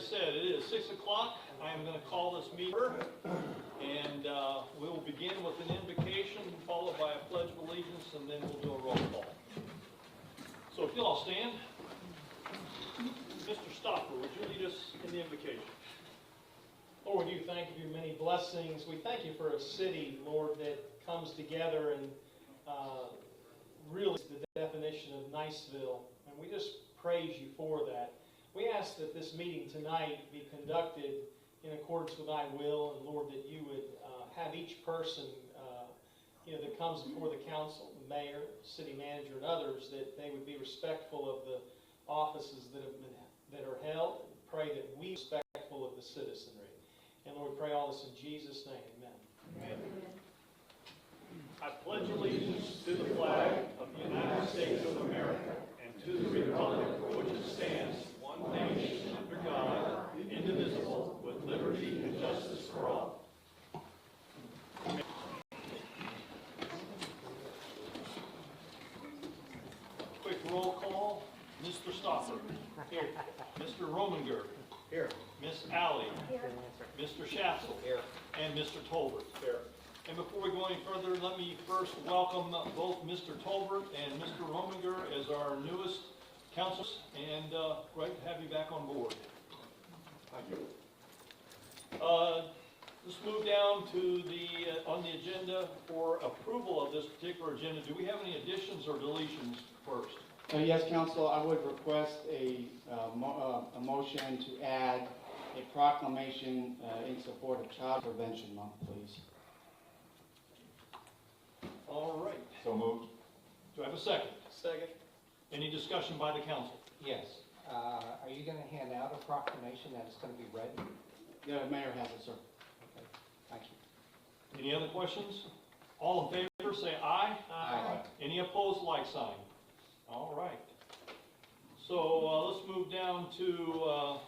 said, it is 6 o'clock. I am going to call this meeting, and we will begin with an invocation, followed by a pledge of allegiance, and then we'll do a roll call. So if you'll all stand. Mr. Stopper, would you lead us in the invocation? Lord, we do thank you for your many blessings. We thank you for a city, Lord, that comes together and really is the definition of Niceville. And we just praise you for that. We ask that this meeting tonight be conducted in accordance with thy will, and Lord, that you would have each person that comes before the council, the mayor, city manager, and others, that they would be respectful of the offices that are held. Pray that we be respectful of the citizenry. And Lord, we pray all this in Jesus' name. Amen. Amen. I pledge allegiance to the flag of the United States of America and to the republic for which it stands, one nation under God, indivisible, with liberty and justice for all. Quick roll call. Mr. Stopper. Here. Mr. Rominger. Here. Miss Alley. Here. Mr. Shafsel. Here. And Mr. Tolbert. Here. And before we go any further, let me first welcome both Mr. Tolbert and Mr. Rominger as our newest councilors, and great to have you back on board. Thank you. Let's move down to on the agenda for approval of this particular agenda. Do we have any additions or deletions first? Yes, Council, I would request a motion to add a proclamation in support of Child Prevention Month, please. All right. So moved. Do I have a second? Second. Any discussion by the council? Yes. Are you going to hand out a proclamation that is going to be read? The mayor has it, sir. Okay. Thank you. Any other questions? All in favor, say aye. Aye. Any opposed, like sign. All right. So let's move down to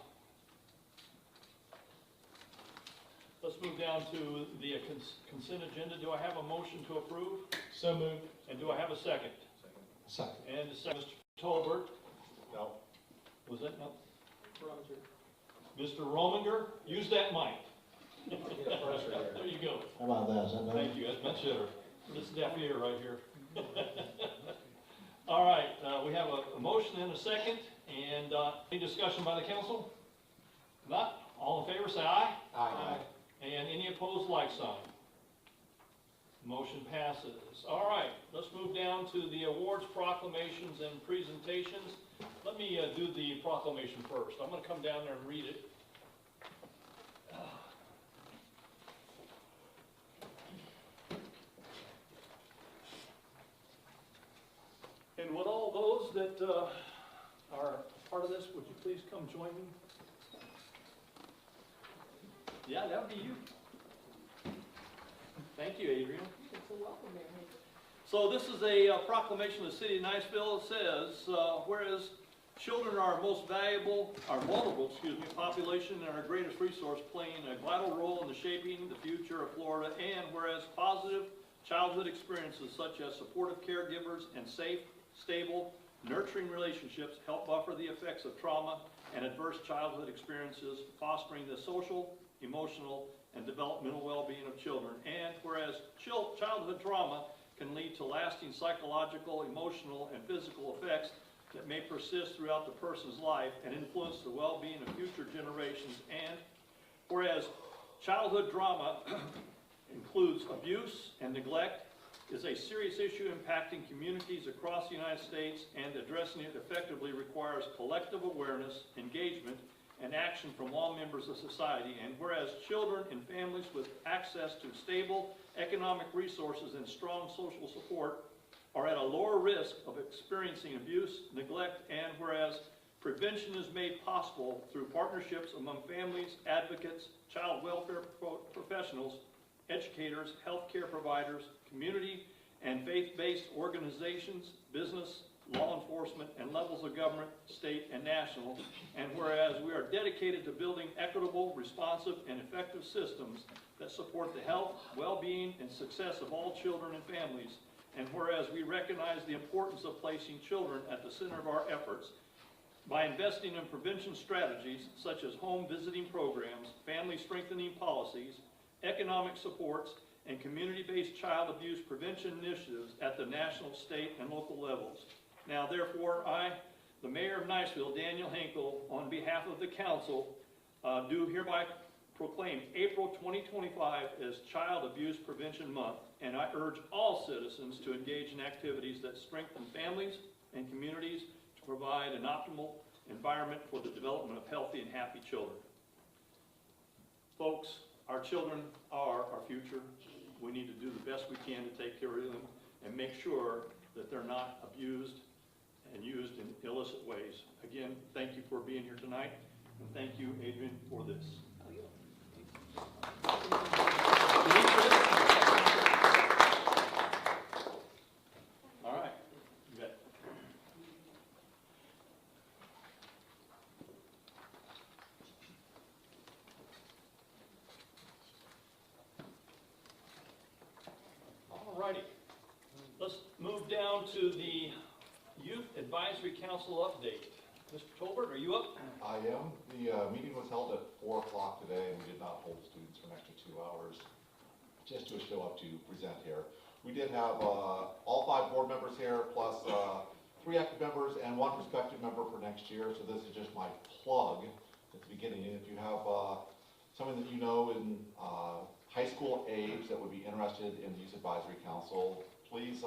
the consent agenda. Do I have a motion to approve? So moved. And do I have a second? Second. And a second, Mr. Tolbert. No. Was that no? Mr. Rominger, use that mic. There you go. How about that? Is that better? Thank you. That's much better. This deaf ear right here. All right. We have a motion and a second. And any discussion by the council? Not. All in favor, say aye. Aye. And any opposed, like sign. Motion passes. All right, let's move down to the awards, proclamations, and presentations. Let me do the proclamation first. I'm going to come down there and read it. And would all those that are part of this, would you please come join me? Yeah, that would be you. Thank you, Adrian. It's a welcome, Mayor. So this is a proclamation of the city of Niceville. It says, whereas children are our most valuable, our vulnerable, population and our greatest resource, playing a vital role in the shaping the future of Florida, and whereas positive childhood experiences such as supportive caregivers and safe, stable, nurturing relationships help buffer the effects of trauma and adverse childhood experiences, fostering the social, emotional, and developmental well-being of children. And whereas childhood trauma can lead to lasting psychological, emotional, and physical effects that may persist throughout the person's life and influence the well-being of future generations. And whereas childhood trauma includes abuse and neglect, is a serious issue impacting communities across the United States, and addressing it effectively requires collective awareness, engagement, and action from all members of society. And whereas children and families with access to stable economic resources and strong social support are at a lower risk of experiencing abuse, neglect, and whereas prevention is made possible through partnerships among families, advocates, child welfare professionals, educators, healthcare providers, community and faith-based organizations, business, law enforcement, and levels of government, state and national. And whereas we are dedicated to building equitable, responsive, and effective systems that support the health, well-being, and success of all children and families. And whereas we recognize the importance of placing children at the center of our efforts, by investing in prevention strategies such as home visiting programs, family strengthening policies, economic supports, and community-based child abuse prevention initiatives at the national, state, and local levels. Now therefore, I, the Mayor of Niceville, Daniel Hinkle, on behalf of the council, do hereby proclaim April 2025 as Child Abuse Prevention Month, and I urge all citizens to engage in activities that strengthen families and communities to provide an optimal environment for the development of healthy and happy children. Folks, our children are our future. We need to do the best we can to take care of them and make sure that they're not abused and used in illicit ways. Again, thank you for being here tonight, and thank you, Adrian, for this. All right, you bet. All righty, let's move down to the Youth Advisory Council update. Mr. Tolbert, are you up? I am. The meeting was held at 4 o'clock today, and we did not hold students for an extra 2 hours just to show up to present here. We did have all 5 board members here, plus 3 active members and 1 prospective member for next year, so this is just my plug at the beginning. And if you have someone that you know in high school age that would be interested in the Youth Advisory Council, please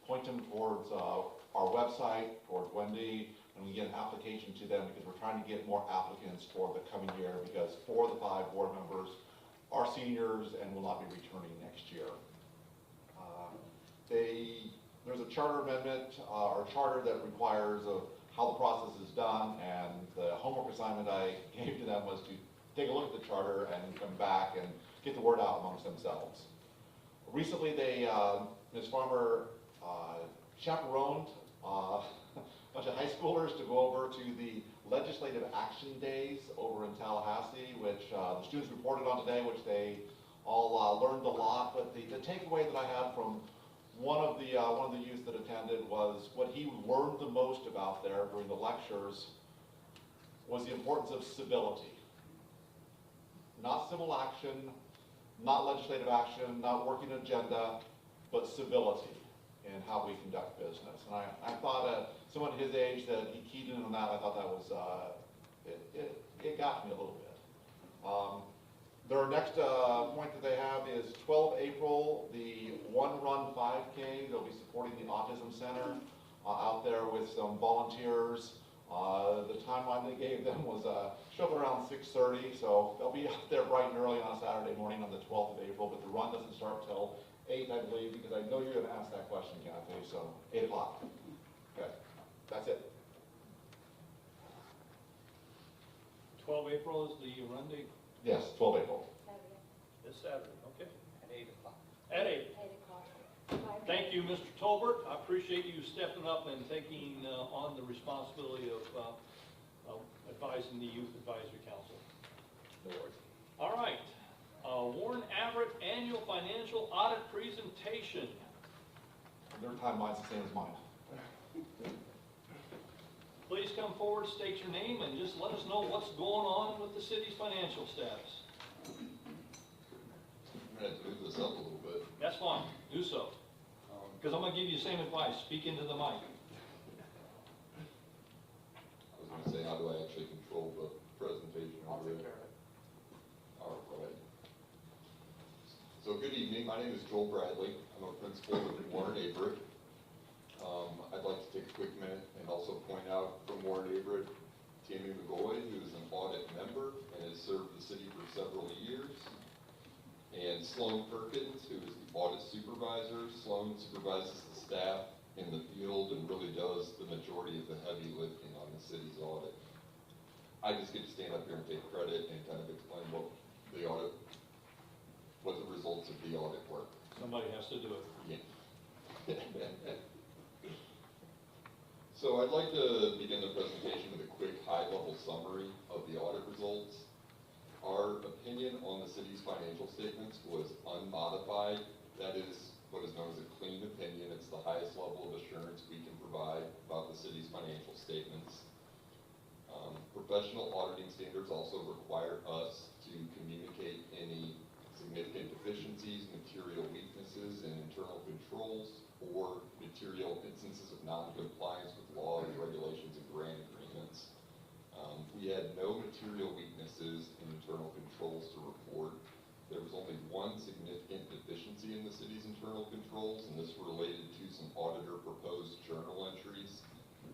point them towards our website, towards Wendy, and we get an application to them because we're trying to get more applicants for the coming year because 4 of the 5 board members are seniors and will not be returning next year. There's a charter amendment or charter that requires how the process is done, and the homework assignment I gave to them was to take a look at the charter and come back and get the word out amongst themselves. Recently, Ms. Farmer chaperoned a bunch of high schoolers to go over to the Legislative Action Days over in Tallahassee, which the students reported on today, which they all learned a lot. But the takeaway that I had from one of the youth that attended was what he learned the most about there during the lectures was the importance of civility. Not civil action, not legislative action, not working agenda, but civility in how we conduct business. And I thought someone his age that he keyed in on that, I thought that was, it got me a little bit. Their next point that they have is 12 April, the One Run 5K. They'll be supporting the Autism Center out there with some volunteers. The timeline they gave them was show up around 6:30, so they'll be out there bright and early on a Saturday morning on the 12th of April, but the run doesn't start till 8, I believe, because I know you're going to ask that question, Kathy, so 8 o'clock. Okay, that's it. 12 April is the run date? Yes, 12 April. This Saturday, okay. At 8 o'clock. At 8. Thank you, Mr. Tolbert. I appreciate you stepping up and taking on the responsibility of advising the Youth Advisory Council. No worries. All right. Warren Averett Annual Financial Audit Presentation. Their timeline's the same as mine. Please come forward, state your name, and just let us know what's going on with the city's financial status. I'm going to move this up a little bit. That's fine. Do so. Because I'm going to give you the same advice. Speak into the mic. I was going to say, how do I actually control the presentation over there? All right, go ahead. So good evening. My name is Joel Bradley. I'm a principal at Warren Averett. I'd like to take a quick minute and also point out from Warren Averett, Tammy McGoy, who is an audit member and has served the city for several years. And Sloan Perkins, who is the audit supervisor. Sloan supervises the staff in the field and really does the majority of the heavy lifting on the city's audit. I just get to stand up here and take credit and kind of explain what the audit, what the results of the audit were. Somebody has to do it. Yeah. So I'd like to begin the presentation with a quick high-level summary of the audit results. Our opinion on the city's financial statements was unmodified. That is what is known as a clean opinion. It's the highest level of assurance we can provide about the city's financial statements. Professional auditing standards also require us to communicate any significant deficiencies, material weaknesses in internal controls, or material instances of non-compliance with laws, regulations, and grant agreements. We had no material weaknesses in internal controls to report. There was only one significant deficiency in the city's internal controls, and this related to some auditor-proposed journal entries.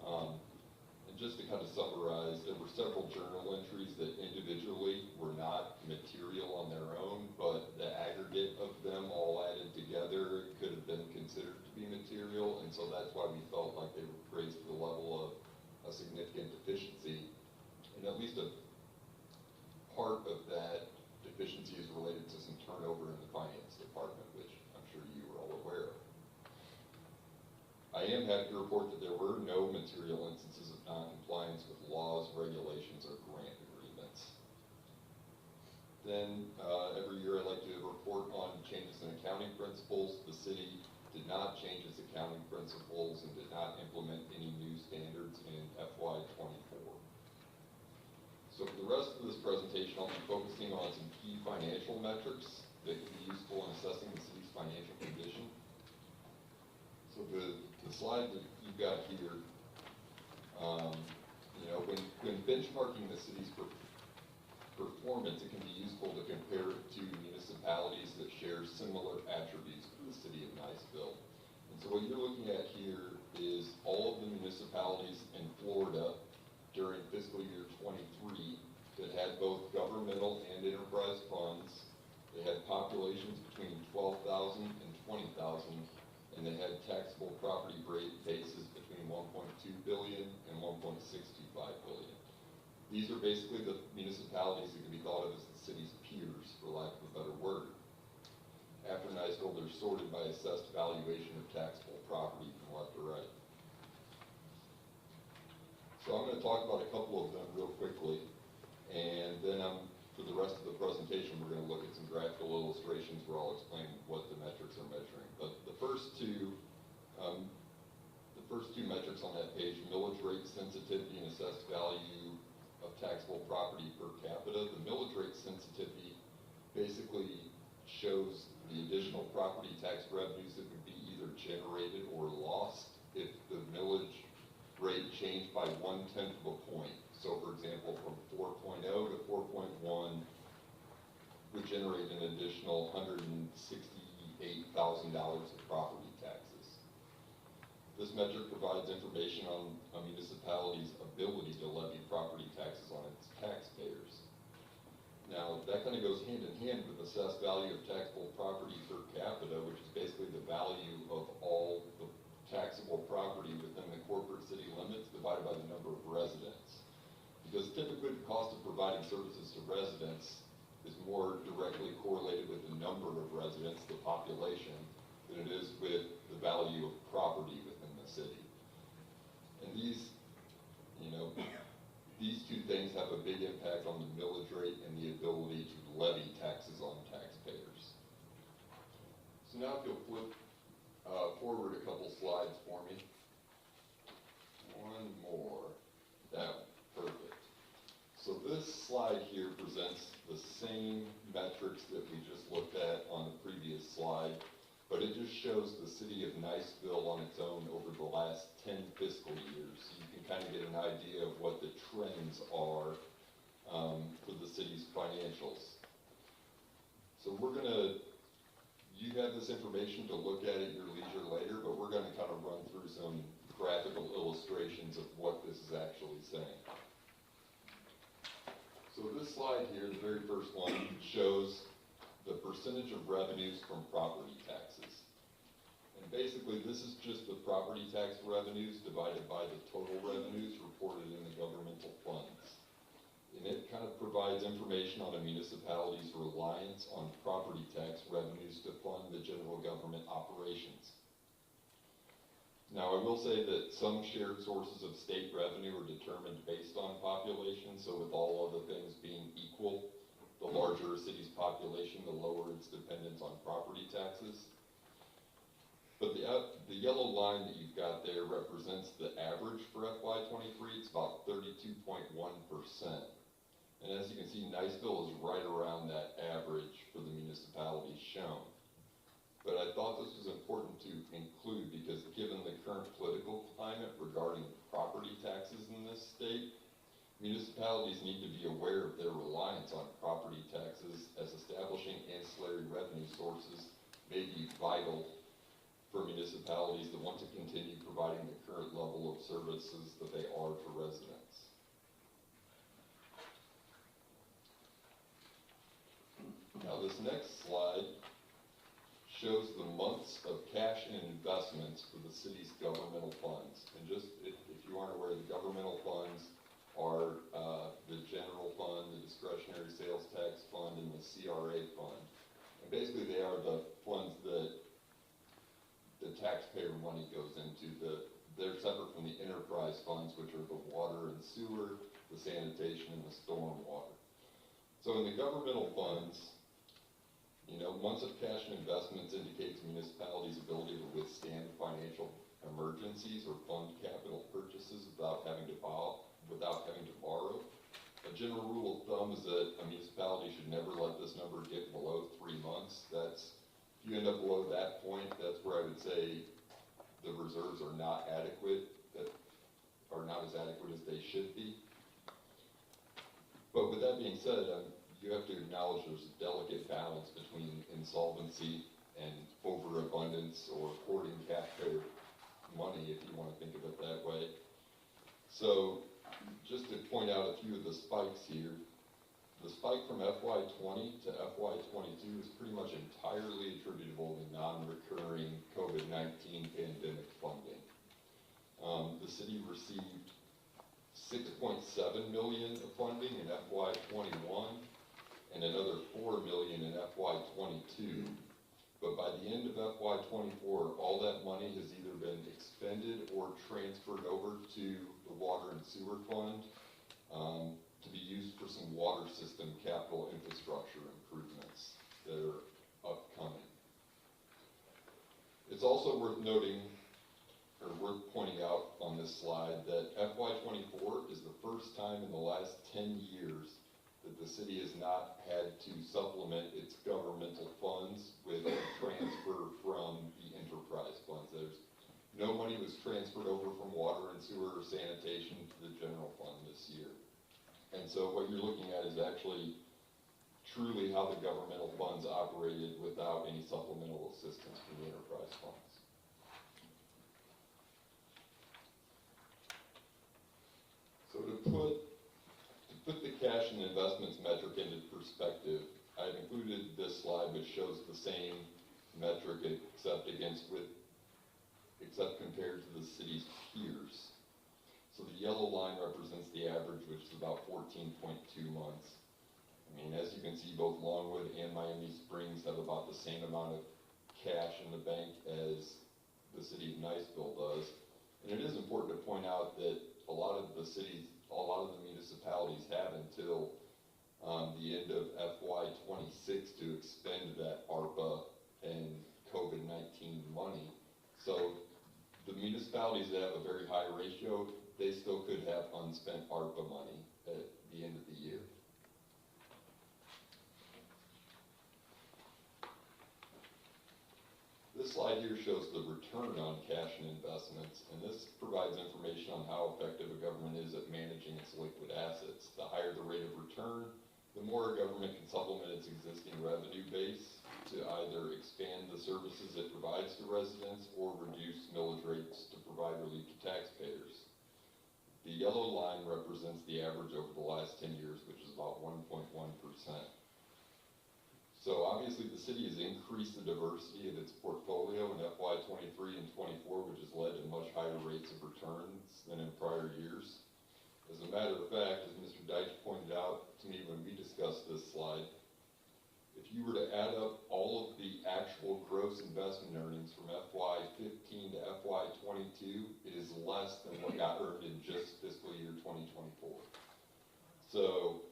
And just to kind of summarize, there were several journal entries that individually were not material on their own, but the aggregate of them all added together could have been considered to be material, and so that's why we felt like they were raised to the level of a significant deficiency. And at least a part of that deficiency is related to some turnover in the finance department, which I'm sure you are all aware of. I am happy to report that there were no material instances of non-compliance with laws, regulations, or grant agreements. Then, every year I like to report on changes in accounting principles. The city did not change its accounting principles and did not implement any new standards in FY '24. So for the rest of this presentation, I'll be focusing on some key financial metrics that can be useful in assessing the city's financial condition. So the slide that you've got here, when benchmarking the city's performance, it can be useful to compare it to municipalities that share similar attributes with the city of Niceville. And so what you're looking at here is all of the municipalities in Florida during fiscal year '23 that had both governmental and enterprise funds. They had populations between 12,000 and 20,000, and they had taxable property bases between 1.2 billion and 1.625 billion. These are basically the municipalities that can be thought of as the city's peers, for lack of a better word. After Niceville, they're sorted by assessed valuation of taxable property from left to right. So I'm going to talk about a couple of them real quickly, and then for the rest of the presentation, we're going to look at some graphical illustrations where I'll explain what the metrics are measuring. But the first two metrics on that page, millage rate sensitivity and assessed value of taxable property per capita. The millage rate sensitivity basically shows the additional property tax revenues that would be either generated or lost if the millage rate changed by 1/10 of a point. So for example, from 4.0 to 4.1 would generate an additional $168,000 of property taxes. This metric provides information on a municipality's ability to levy property taxes on its taxpayers. Now, that kind of goes hand in hand with assessed value of taxable property per capita, which is basically the value of all the taxable property within the corporate city limits divided by the number of residents. Because typically the cost of providing services to residents is more directly correlated with the number of residents, the population, than it is with the value of property within the city. And these two things have a big impact on the millage rate and the ability to levy taxes on taxpayers. So now if you'll flip forward a couple slides for me. One more. Perfect. So this slide here presents the same metrics that we just looked at on the previous slide, but it just shows the city of Niceville on its own over the last 10 fiscal years. So you can kind of get an idea of what the trends are for the city's financials. So you have this information to look at your leisure later, but we're going to kind of run through some graphical illustrations of what this is actually saying. So this slide here, the very first one, shows the percentage of revenues from property taxes. And basically, this is just the property tax revenues divided by the total revenues reported in the governmental funds. And it kind of provides information on a municipality's reliance on property tax revenues to fund the general government operations. Now, I will say that some shared sources of state revenue are determined based on population, so with all other things being equal, the larger a city's population, the lower its dependence on property taxes. But the yellow line that you've got there represents the average for FY '23. It's about 32.1%. And as you can see, Niceville is right around that average for the municipalities shown. But I thought this was important to include because given the current political climate regarding property taxes in this state, municipalities need to be aware of their reliance on property taxes, as establishing ancillary revenue sources may be vital for municipalities that want to continue providing the current level of services that they are for residents. Now this next slide shows the months of cash and investments for the city's governmental funds. And just, if you aren't aware, the governmental funds are the general fund, the discretionary sales tax fund, and the CRA fund. And basically they are the funds that the taxpayer money goes into. They're separate from the enterprise funds, which are the water and sewer, the sanitation, and the storm water. So in the governmental funds, months of cash and investments indicates municipalities' ability to withstand financial emergencies or fund capital purchases without having to borrow. A general rule of thumb is that a municipality should never let this number get below 3 months. If you end up below that point, that's where I would say the reserves are not adequate, that are not as adequate as they should be. But with that being said, you have to acknowledge there's a delicate balance between insolvency and overabundance or hoarding taxpayer money, if you want to think of it that way. So just to point out a few of the spikes here, the spike from FY '20 to FY '22 is pretty much entirely attributable to non-recurring COVID-19 pandemic funding. The city received $6.7 million of funding in FY '21 and another $4 million in FY '22. But by the end of FY '24, all that money has either been expended or transferred over to the water and sewer fund to be used for some water system capital infrastructure improvements that are upcoming. It's also worth noting, or worth pointing out on this slide, that FY '24 is the first time in the last 10 years that the city has not had to supplement its governmental funds with a transfer from the enterprise funds. No money was transferred over from water and sewer or sanitation to the general fund this year. And so what you're looking at is actually truly how the governmental funds operated without any supplemental assistance from the enterprise funds. So to put the cash and investments metric into perspective, I've included this slide which shows the same metric except compared to the city's peers. So the yellow line represents the average, which is about 14.2 months. I mean, as you can see, both Longwood and Miami Springs have about the same amount of cash in the bank as the city of Niceville does. And it is important to point out that a lot of the municipalities have until the end of FY '26 to expend that ARPA and COVID-19 money. So the municipalities that have a very high ratio, they still could have unspent ARPA money at the end of the year. This slide here shows the return on cash and investments, and this provides information on how effective a government is at managing its liquid assets. The higher the rate of return, the more a government can supplement its existing revenue base to either expand the services it provides to residents or reduce millage rates to provide relief to taxpayers. The yellow line represents the average over the last 10 years, which is about 1.1%. So obviously the city has increased the diversity of its portfolio in FY '23 and '24, which has led to much higher rates of returns than in prior years. As a matter of fact, as Mr. Deitch pointed out to me when we discussed this slide, if you were to add up all of the actual gross investment earnings from FY '15 to FY '22, it is less than what got earned in just fiscal year 2024. So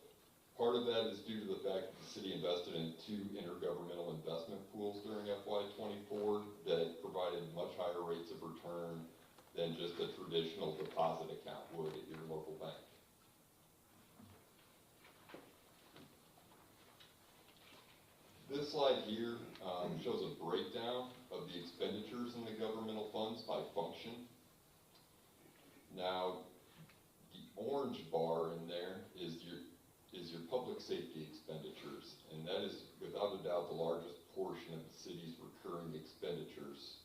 part of that is due to the fact that the city invested in 2 intergovernmental investment pools during FY '24 that provided much traditional deposit account would at your local bank. This slide here shows a breakdown of the expenditures in the governmental funds by function. Now, the orange bar in there is your public safety expenditures, and that is without a doubt the largest portion of the city's recurring expenditures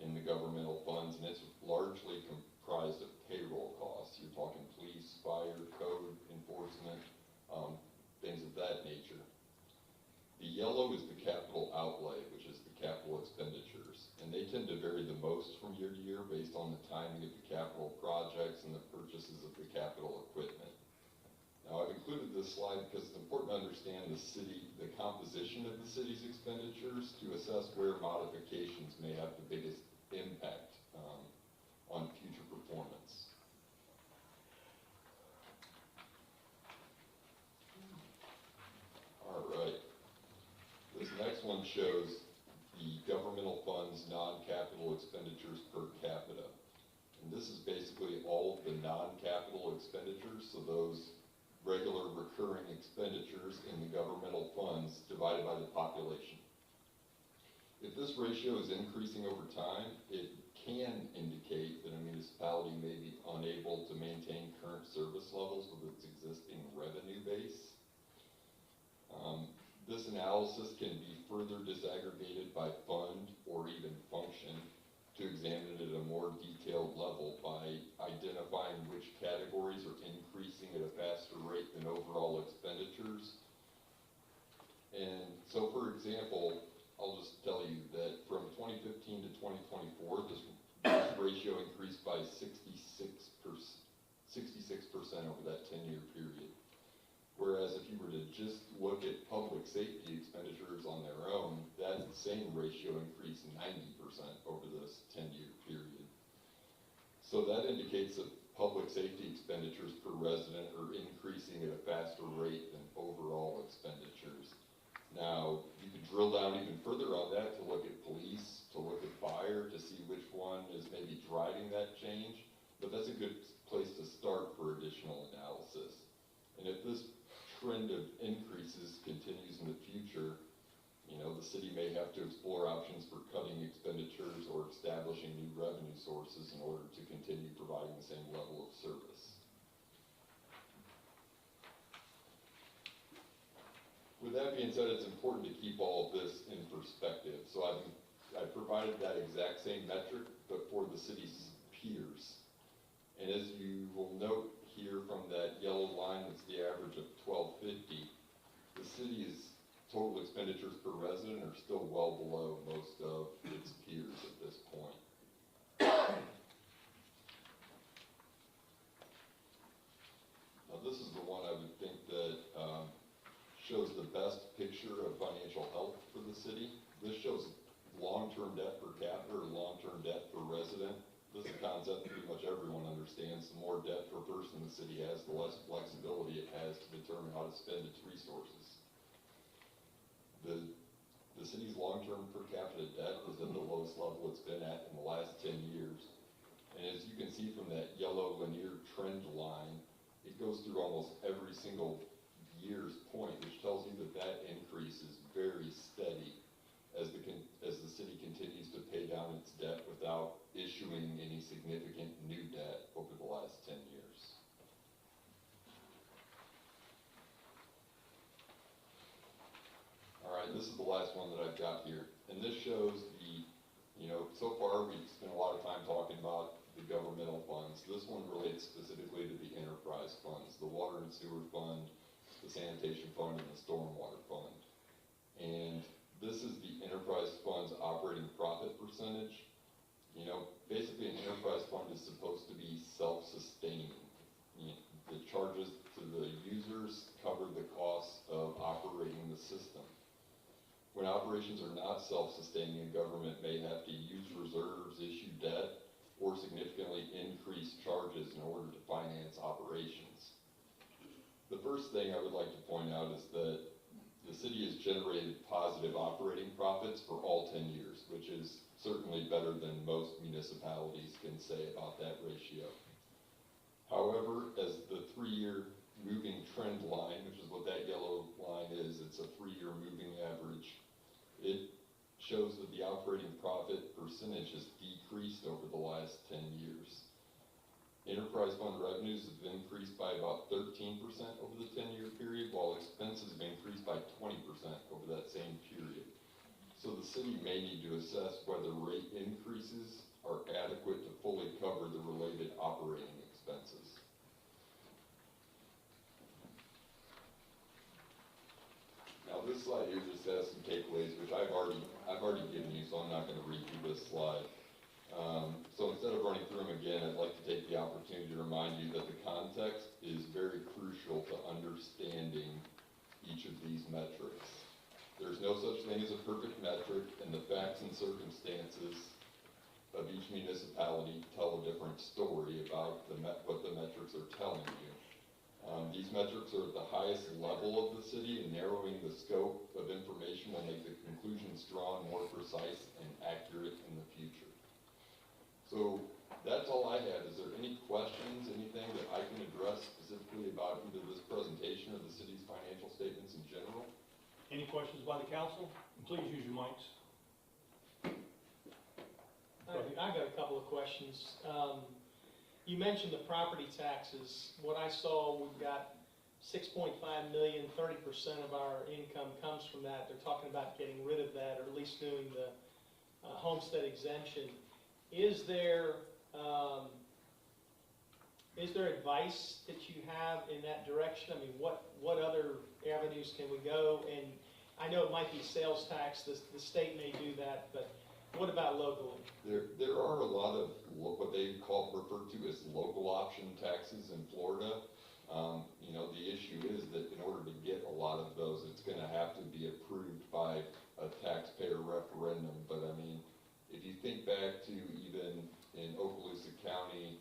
in the governmental funds, and it's largely comprised of payroll costs. You're talking police, fire, code enforcement, things of that nature. The yellow is the capital outlay, which is the capital expenditures, and they tend to vary the most from year to year based on the timing of the capital projects and the purchases of the capital equipment. Now, I've included this slide because it's important to understand the composition of the city's expenditures to assess where modifications may have the biggest impact on future performance. All right. This next one shows the governmental funds non-capital expenditures per capita. And this is basically all of the non-capital expenditures, so those regular recurring expenditures in the governmental funds divided by the population. If this ratio is increasing over time, it can indicate that a municipality may be unable to maintain current service levels with its existing revenue base. This analysis can be further disaggregated by fund or even function to examine it at a more detailed level by identifying which categories are increasing at a faster rate than overall expenditures. And so, for example, I'll just tell you that from 2015 to 2024, this ratio increased by 66% over that 10-year period. Whereas if you were to just look at public safety expenditures on their own, that same ratio increased 90% over this 10-year period. So that indicates that public safety expenditures per resident are increasing at a faster rate than overall expenditures. Now, you could drill down even further on that to look at police, to look at fire, to see which one is maybe driving that change, but that's a good place to start for additional analysis. And if this trend of increases continues in the future, the city may have to explore options for cutting expenditures or establishing new revenue sources in order to continue providing the same level of service. With that being said, it's important to keep all of this in perspective. So I've provided that exact same metric, but for the city's peers. And as you will note here from that yellow line, that's the average of 1250, the city's total expenditures per resident are still well below most of its peers at this point. Now, this is the one I would think that shows the best picture of financial health for the city. This shows long-term debt per capita or long-term debt per resident. This is a concept pretty much everyone understands. The more debt per person the city has, the less flexibility it has to determine how to spend its resources. The city's long-term per capita debt is at the lowest level it's been at in the last 10 years. And as you can see from that yellow linear trend line, it goes through almost every single year's point, which tells you that that increase is very steady as the city continues to pay down its debt without issuing any significant new debt over the last 10 years. All right, this is the last one that I've got here. And this shows so far we've spent a lot of time talking about the governmental funds. This one relates specifically to the enterprise funds, the water and sewer fund, the sanitation fund, and the stormwater fund. And this is the enterprise fund's operating profit percentage. Basically an enterprise fund is supposed to be self-sustaining. The charges to the users cover the costs of operating the system. When operations are not self-sustaining, a government may have to use reserves, issue debt, or significantly increase charges in order to finance operations. The first thing I would like to point out is that the city has generated positive operating profits for all 10 years, which is certainly better than most municipalities can say about that ratio. However, as the 3-year moving trend line, which is what that yellow line is, it's a 3-year moving average, it shows that the operating profit percentage has decreased over the last 10 years. Enterprise fund revenues have increased by about 13% over the 10-year period, while expenses have increased by 20% over that same period. So the city may need to assess whether rate increases are adequate to fully cover the related operating expenses. Now this slide here just has some takeaways, which I've already given you, so I'm not going to read through this slide. So instead of running through them again, I'd like to take the opportunity to remind you that the context is very crucial to understanding each of these metrics. There's no such thing as a perfect metric, and the facts and circumstances of each municipality tell a different story about what the metrics are telling you. These metrics are at the highest level of the city, and narrowing the scope of information will make the conclusions drawn more precise and accurate in the future. So that's all I have. Is there any questions, anything that I can address specifically about either this presentation or the city's financial statements in general? Any questions by the council? Please use your mics. I got a couple of questions. You mentioned the property taxes. What I saw, we've got 6.5 million, 30% of our income comes from that. They're talking about getting rid of that, or at least doing the homestead exemption. Is there advice that you have in that direction? I mean, what other avenues can we go? And I know it might be sales tax, the state may do that, but what about locally? There are a lot of what they refer to as local option taxes in Florida. You know, the issue is that in order to get a lot of those, it's going to have to be approved by a taxpayer referendum. But I mean, if you think back to even in Okaloosa County,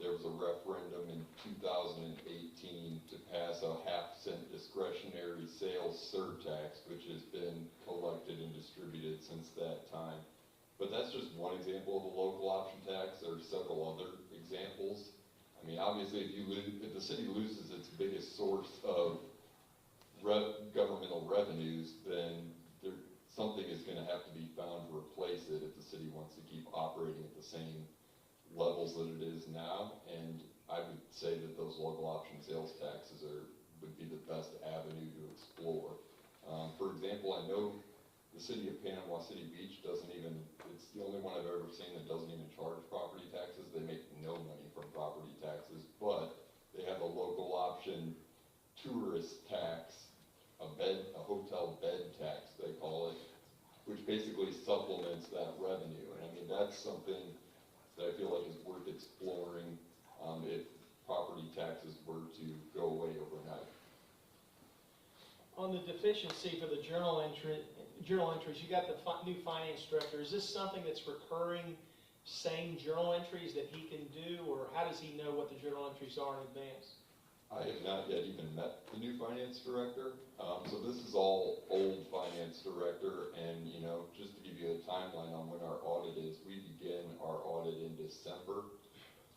there was a referendum in 2018 to pass a 0.5-cent discretionary sales surtax, which has been collected and distributed since that time. But that's just one example of a local option tax. There are several other examples. I mean, obviously, if the city loses its biggest source of governmental revenues, then something is going to have to be found to replace it if the city wants to keep operating at the same levels that it is now. And I would say that those local option sales taxes would be the best avenue to explore. For example, I know the city of Panama City Beach it's the only one I've ever seen that doesn't even charge property taxes. They make no money from property taxes, but they have a local option tourist tax, a hotel bed tax, they call it, which basically supplements that revenue. And I mean, that's something that I feel like is worth exploring if property taxes were to go away overnight. On the deficiency for the journal entries, you got the new finance director. Is this something that's recurring, same journal entries that he can do, or how does he know what the journal entries are in advance? I have not yet even met the new finance director, so this is all old finance director, and you know, just to give you a timeline on when our audit is, we begin our audit in December,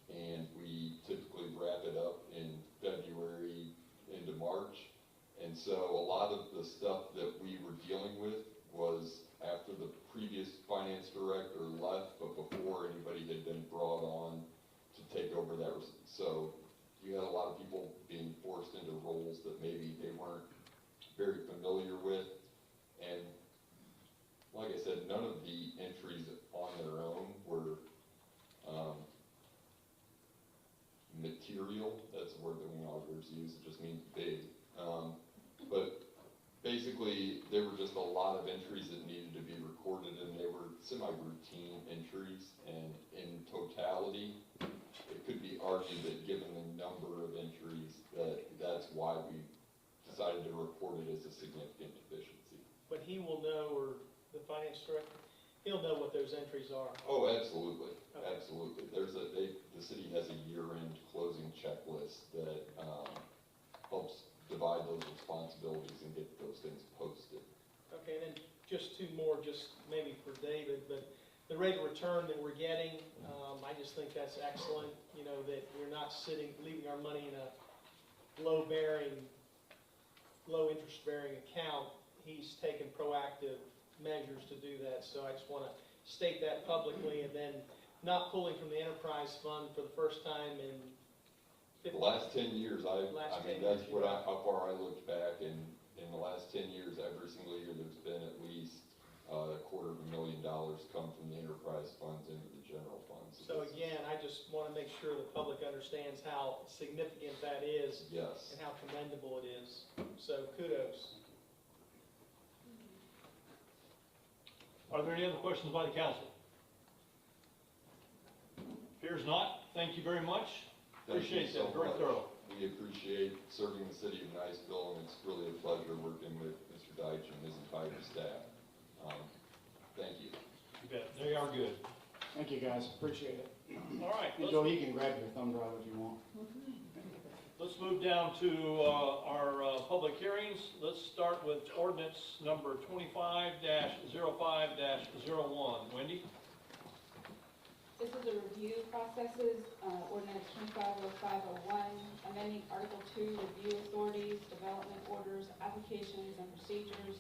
and we typically wrap it up in February into March, and so a lot of the stuff that we were dealing with was after the previous finance director left, but before anybody had been brought on to take over that, so you had a lot of people being forced into roles that maybe they weren't very familiar with. And like I said, none of the entries on their own were material. That's a word that we auditors use. It just means big. But basically, there were just a lot of entries that needed to be recorded, and they were semi-routine entries. And in totality, it could be argued that given the number of entries, that's why we decided to report it as a significant deficiency. But he will know, or the finance director, he'll know what those entries are. Oh, absolutely, Okay. absolutely. The city has a year-end closing checklist that helps divide those responsibilities and get those things posted. Okay, and then just two more, just maybe for David, but the rate of return that we're getting. I just think that's excellent, you know, that we're not leaving our money in a low interest-bearing account. He's taken proactive measures to do that, so I just want to state that publicly, and then not pulling from the enterprise fund for the first time in The 50. last 10 years, I Last mean, 10 that's years, what yeah. how far I looked back, and in the last 10 years, every single year, there's been at least $250,000 come from the enterprise funds into the general funds. So again, I just want to make sure the public understands how significant that is Yes. and how commendable it is. So kudos. Are there any other questions by the council? Appears not. Thank you very much. Thank you Appreciate so that, very much. thorough. We appreciate serving the city of Niceville, and it's really a pleasure working with Mr. Deitch and his entire staff. Thank you. You bet. They are good. Thank you, guys, appreciate it. All right, And Joe, you can grab your thumb drive if you want. let's move down to our public hearings. Let's start with ordinance number 25-05-01. Wendy? This is a review processes, ordinance 250501, amending Article 2, review authorities, development orders, applications, and procedures,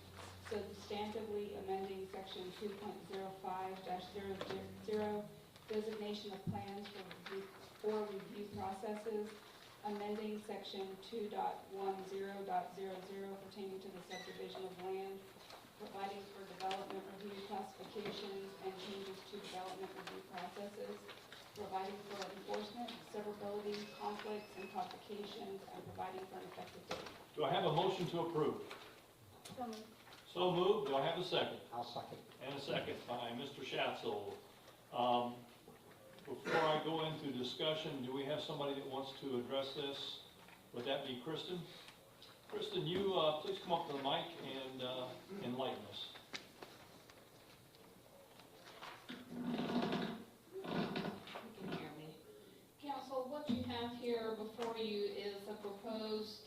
substantively amending Section 2.05-00, designation of plans for review processes, amending Section 2.10.00 pertaining to the subdivision of land, providing for development review classifications and changes to development review processes, providing for enforcement, severability, conflicts, and complications, and providing for an effective date. Do I have a motion to approve? So moved. Do I have a second? I'll second. And a second by Mr. Schatzel. Before I go into discussion, do we have somebody that wants to address this? Would that be Kristen? Kristen, you please come up to the mic and enlighten us. You can hear me. Council, what you have here before you is a proposed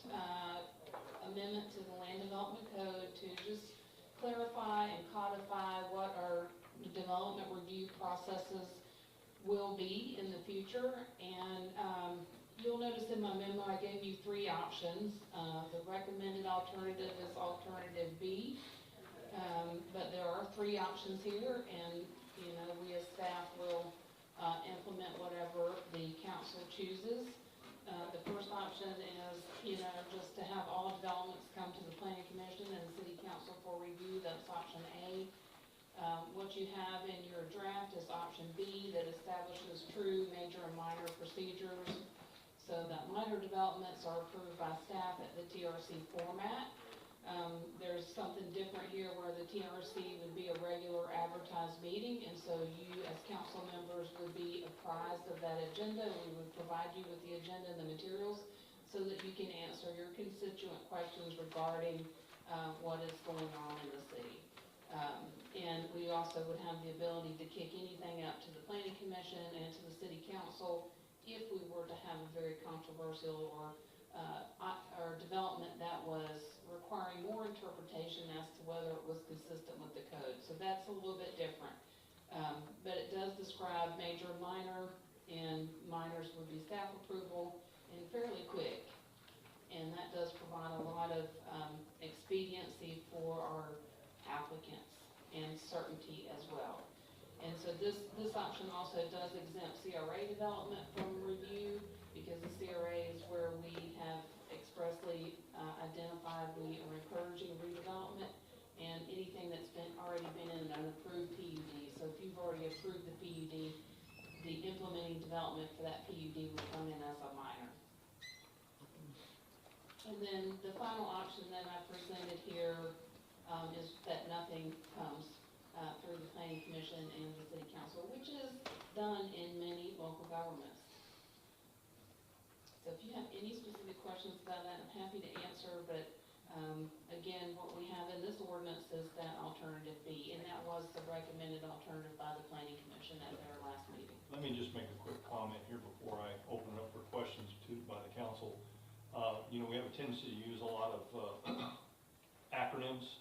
amendment to the Land Development Code to just clarify and codify what our development review processes will be in the future. And you'll notice in my memo, I gave you 3 options. The recommended alternative is alternative B. But there are 3 options here, and, you know, we as staff will implement whatever the council chooses. The first option is, you know, just to have all developments come to the planning commission and the city council for review. That's option A. What you have in your draft is option B, that establishes true major and minor procedures, so that minor developments are approved by staff at the TRC format. There's something different here where the TRC would be a regular advertised meeting, and so you as council members would be apprised of that agenda. We would provide you with the agenda and the materials so that you can answer your constituent questions regarding what is going on in the city. And we also would have the ability to kick anything up to the planning commission and to the city council if we were to have a very controversial or development that was requiring more interpretation as to whether it was consistent with the code. So that's a little bit different. But it does describe major and minor, and minors would be staff approval and fairly quick. And that does provide a lot of expediency for our applicants and certainty as well. And so this option also does exempt CRA development from review, because the CRA is where we have expressly identified we are encouraging redevelopment and anything that's already been in an approved PUD. So if you've already approved the PUD, the implementing development for that PUD will come in as a minor. And then the final option that I presented here is that nothing comes through the planning commission and the city council, which is done in many local governments. So if you have any specific questions about that, I'm happy to answer, but again, what we have in this ordinance is that alternative B, and that was the recommended alternative by the planning commission at their last meeting. Let me just make a quick comment here before I open it up for questions by the council. You know, we have a tendency to use a lot of acronyms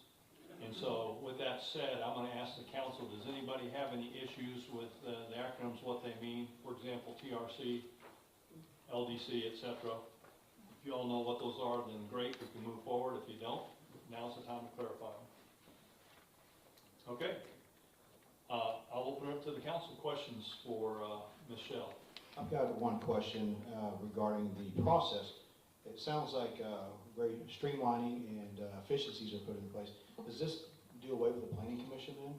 in And so, with that said, I'm gonna ask the council, does anybody have any issues with the acronyms, what they mean? For example, TRC, LDC, et cetera. If you all know what those are, then great, we can move forward. If you don't, now's the time to clarify them. Okay. I'll open it up to the council. Questions for Ms. Shell? I've got one question regarding the process. It sounds like great streamlining and efficiencies are put in place. Does this do away with the planning commission then?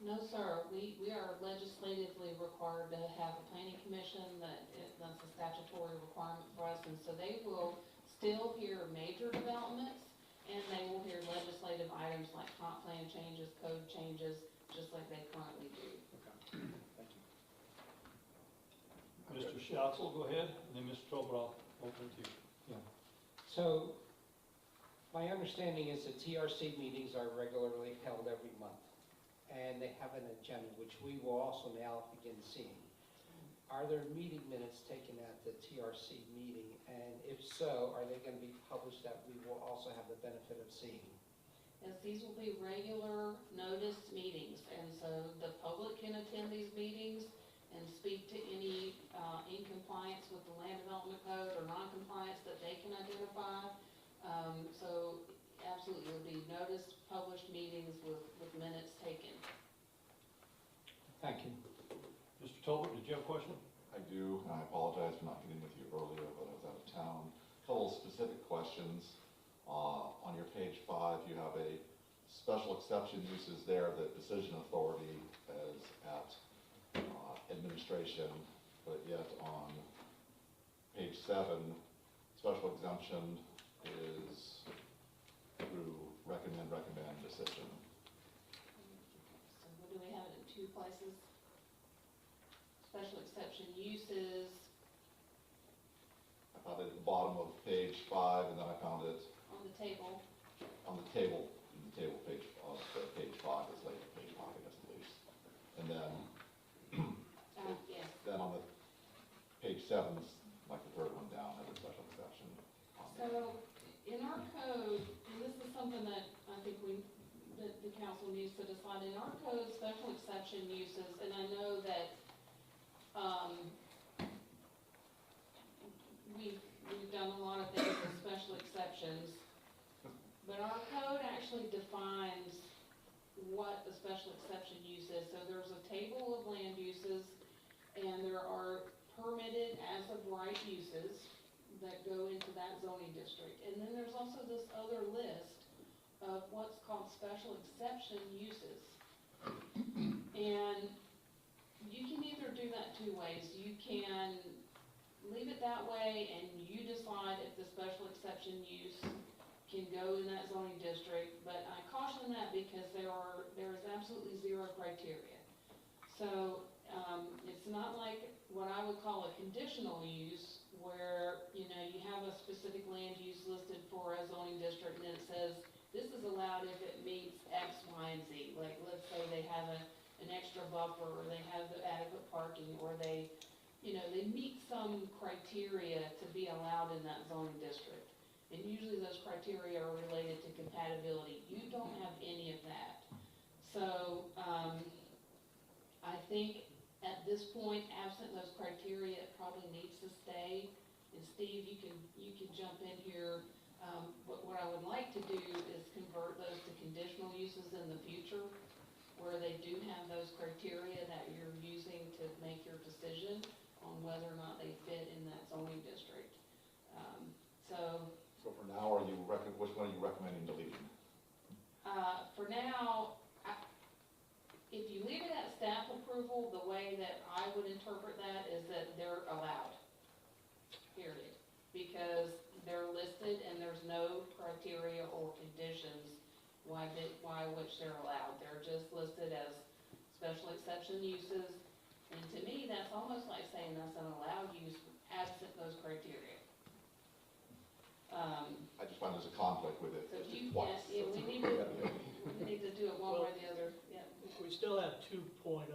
No, sir, we are legislatively required to have a planning commission, that's a statutory requirement for us, and so they will still hear major developments, and they will hear legislative items like comp plan changes, code changes, just like they currently do. Thank you. Mr. Schatzel, go ahead, and then Mr. Tolbert, I'll open it to you. So, my understanding is that TRC meetings are regularly held every month, and they have an agenda, which we will also now begin seeing. Are there meeting minutes taken at the TRC meeting, and if so, are they going to be published that we will also have the benefit of seeing? Yes, these will be regular noticed meetings, and so the public can attend these meetings and speak to any in-compliance with the land development code or non-compliance that they can identify. So absolutely, it will be noticed, published meetings with minutes taken. Thank you. Mr. Tolbert, did you have a question? I do, and I apologize for not getting with you earlier, but I was out of town. Couple of specific questions. On your page 5, you have a special exception uses there. The decision authority is at administration, but yet on page 7, special exemption is through recommend decision. So what do we have it in 2 places? Special exception uses, I found it at the bottom of page 5, and then I found it on the table. on the table, page, page 5, it's like page 5, I guess, at least. And then, Yes. then on the page 7, it's like the third one down, has a special exception. So, in our code, and this is something that I think that the council needs to decide, in our code, special exception uses, and I know that, we've done a lot of things with special exceptions, but our code actually defines what the special exception use is. So there's a table of land uses, and there are permitted as of right uses that go into that zoning district. And then there's also this other list of what's called special exception uses. And you can either do that 2 ways. You can leave it that way and you decide if the special exception use can go in that zoning district, but I caution that because there is absolutely 0 criteria. So, it's not like what I would call a conditional use, where, you have a specific land use listed for a zoning district, and then it says, this is allowed if it meets X, Y, and Z. Like, let's say they have an extra buffer, or they have the adequate parking, or they meet some criteria to be allowed in that zoning district. And usually those criteria are related to compatibility. You don't have any of that. So, I think at this point, absent those criteria, it probably needs to stay. And Steve, you can jump in here. But what I would like to do is convert those to conditional uses in the future, where they do have those criteria that you're using to make your decision on whether or not they fit in that zoning district. So for now, which one are you recommending deleting? For now, if you leave it at staff approval, the way that I would interpret that is that they're allowed, period. Because they're listed and there's no criteria or conditions which they're allowed. They're just listed as special exception uses. And to me, that's almost like saying that's an allowed use absent those criteria. I just find there's a conflict with it. So It's you, twice. yeah, we need to do it one way or the other, yeah. We still have 2.0800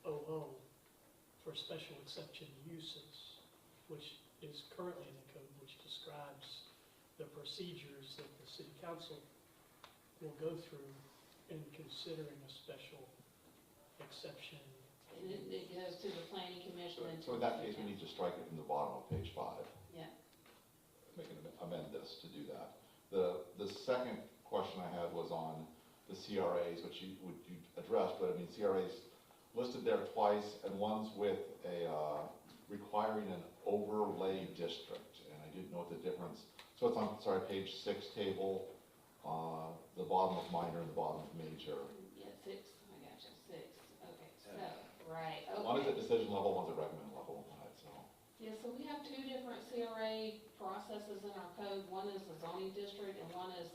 for special exception uses, which is currently in the code, which describes the procedures that the city council will go through in considering a special exception. And it goes to the planning commission and to. So in that case, we need to strike it from the bottom of page 5. Yeah. Make an amend this to do that. The second question I had was on the CRAs, which you addressed, but I mean, CRAs listed there twice, and one's with a, requiring an overlay district, and I didn't know what the difference, so it's on, sorry, page 6 table, the bottom of minor and the bottom of major. Yeah, 6, I got you, 6, okay, so, right, One is at okay. decision level, one's at recommend level, so. Yeah, so we have 2 different CRA processes in our code. One is the zoning district and one is,